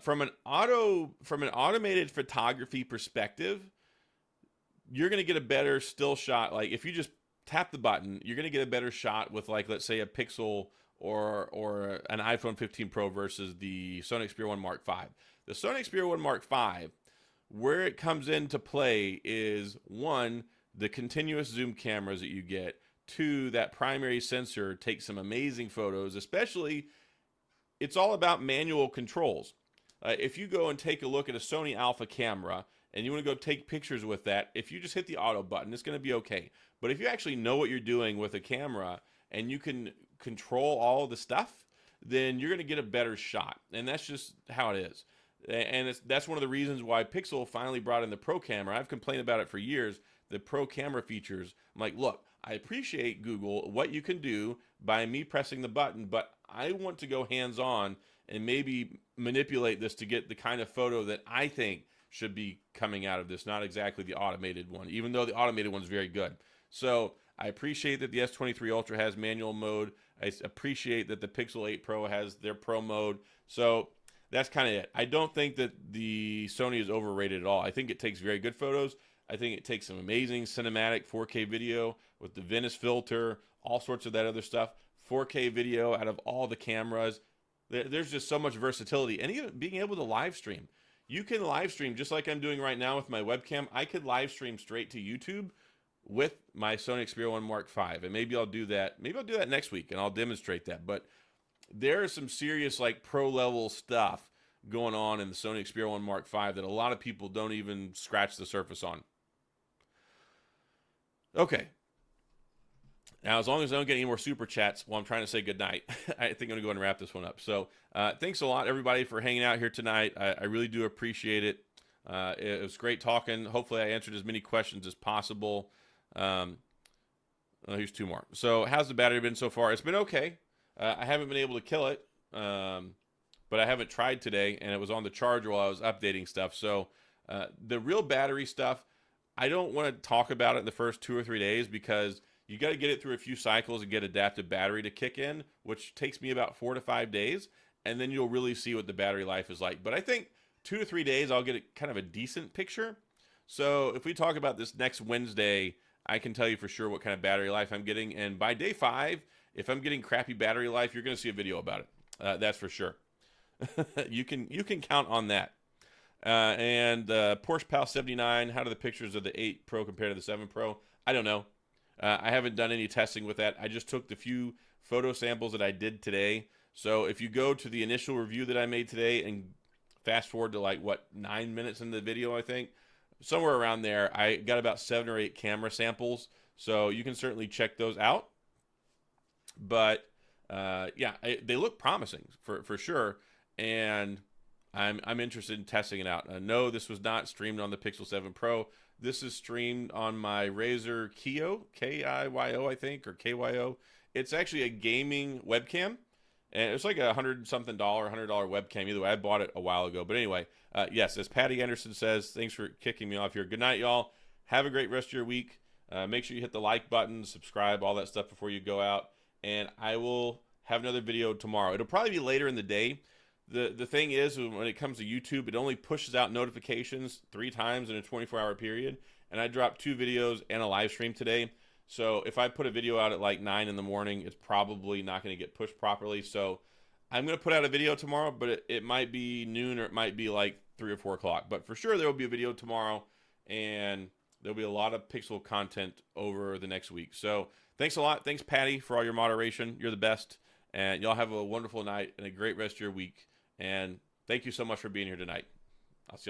From an automated photography perspective, you're going to get a better still shot. Like if you just tap the button, you're going to get a better shot with like, let's say a Pixel or an iPhone 15 Pro versus the Sony Xperia 1 Mark V. The Sony Xperia 1 Mark V, where it comes into play is 1, the continuous zoom cameras that you get. 2, that primary sensor takes some amazing photos, especially it's all about manual controls. If you go and take a look at a Sony Alpha camera and you want to go take pictures with that, if you just hit the auto button, it's going to be okay. But if you actually know what you're doing with a camera and you can control all of the stuff, then you're going to get a better shot. And that's just how it is. And that's one of the reasons why Pixel finally brought in the Pro camera. I've complained about it for years, the Pro camera features. I'm like, look, I appreciate Google, what you can do by me pressing the button, but I want to go hands-on and maybe manipulate this to get the kind of photo that I think should be coming out of this, not exactly the automated one, even though the automated one's very good. So I appreciate that the S23 Ultra has manual mode. I appreciate that the Pixel 8 Pro has their Pro mode. So that's kind of it. I don't think that the Sony is overrated at all. I think it takes very good photos. I think it takes some amazing cinematic 4K video with the Venice filter, all sorts of that other stuff. 4K video out of all the cameras. There's just so much versatility. And even being able to live stream. You can live stream just like I'm doing right now with my webcam. I could live stream straight to YouTube with my Sony Xperia 1 Mark V. And maybe I'll do that. Maybe I'll do that next week and I'll demonstrate that. But there is some serious like pro level stuff going on in the Sony Xperia 1 Mark V that a lot of people don't even scratch the surface on. Okay. Now, as long as I don't get any more super chats while I'm trying to say goodnight, I think I'm going to go ahead and wrap this one up. So thanks a lot, everybody, for hanging out here tonight. I really do appreciate it. It was great talking. Hopefully I answered as many questions as possible. Here's two more. So how's the battery been so far? It's been okay. I haven't been able to kill it, but I haven't tried today, and it was on the charger while I was updating stuff. So the real battery stuff, I don't want to talk about it in the first 2 or 3 days because you got to get it through a few cycles and get adaptive battery to kick in, which takes me about 4 to 5 days, and then you'll really see what the battery life is like. But I think 2 to 3 days, I'll get kind of a decent picture. So if we talk about this next Wednesday, I can tell you for sure what kind of battery life I'm getting. And by day 5, if I'm getting crappy battery life, you're going to see a video about it. That's for sure. You can count on that. And Porsche Pal 79, how do the pictures of the 8 Pro compare to the 7 Pro? I don't know. I haven't done any testing with that. I just took the few photo samples that I did today. So if you go to the initial review that I made today and fast forward to like, 9 minutes into the video, I think, somewhere around there, I got about 7 or 8 camera samples. So you can certainly check those out. But yeah, they look promising for sure. And I'm interested in testing it out. No, this was not streamed on the Pixel 7 Pro. This is streamed on my Razer Kiyo, K-I-Y-O, I think, or K-Y-O. It's actually a gaming webcam, and it's like $100-something, $100 webcam. Either way, I bought it a while ago. But anyway, yes, as Patty Anderson says, thanks for kicking me off here. Good night, y'all. Have a great rest of your week. Make sure you hit the like button, subscribe, all that stuff before you go out. And I will have another video tomorrow. It'll probably be later in the day. The thing is, when it comes to YouTube, it only pushes out notifications 3 times in a 24-hour period. And I dropped 2 videos and a live stream today. So if I put a video out at like 9 in the morning, it's probably not going to get pushed properly. So I'm going to put out a video tomorrow, but it might be noon or it might be like 3 or 4 o'clock. But for sure, there will be a video tomorrow. And there'll be a lot of Pixel content over the next week. So thanks a lot. Thanks, Patty, for all your moderation. You're the best. And y'all have a wonderful night and a great rest of your week. And thank you so much for being here tonight. I'll see y'all.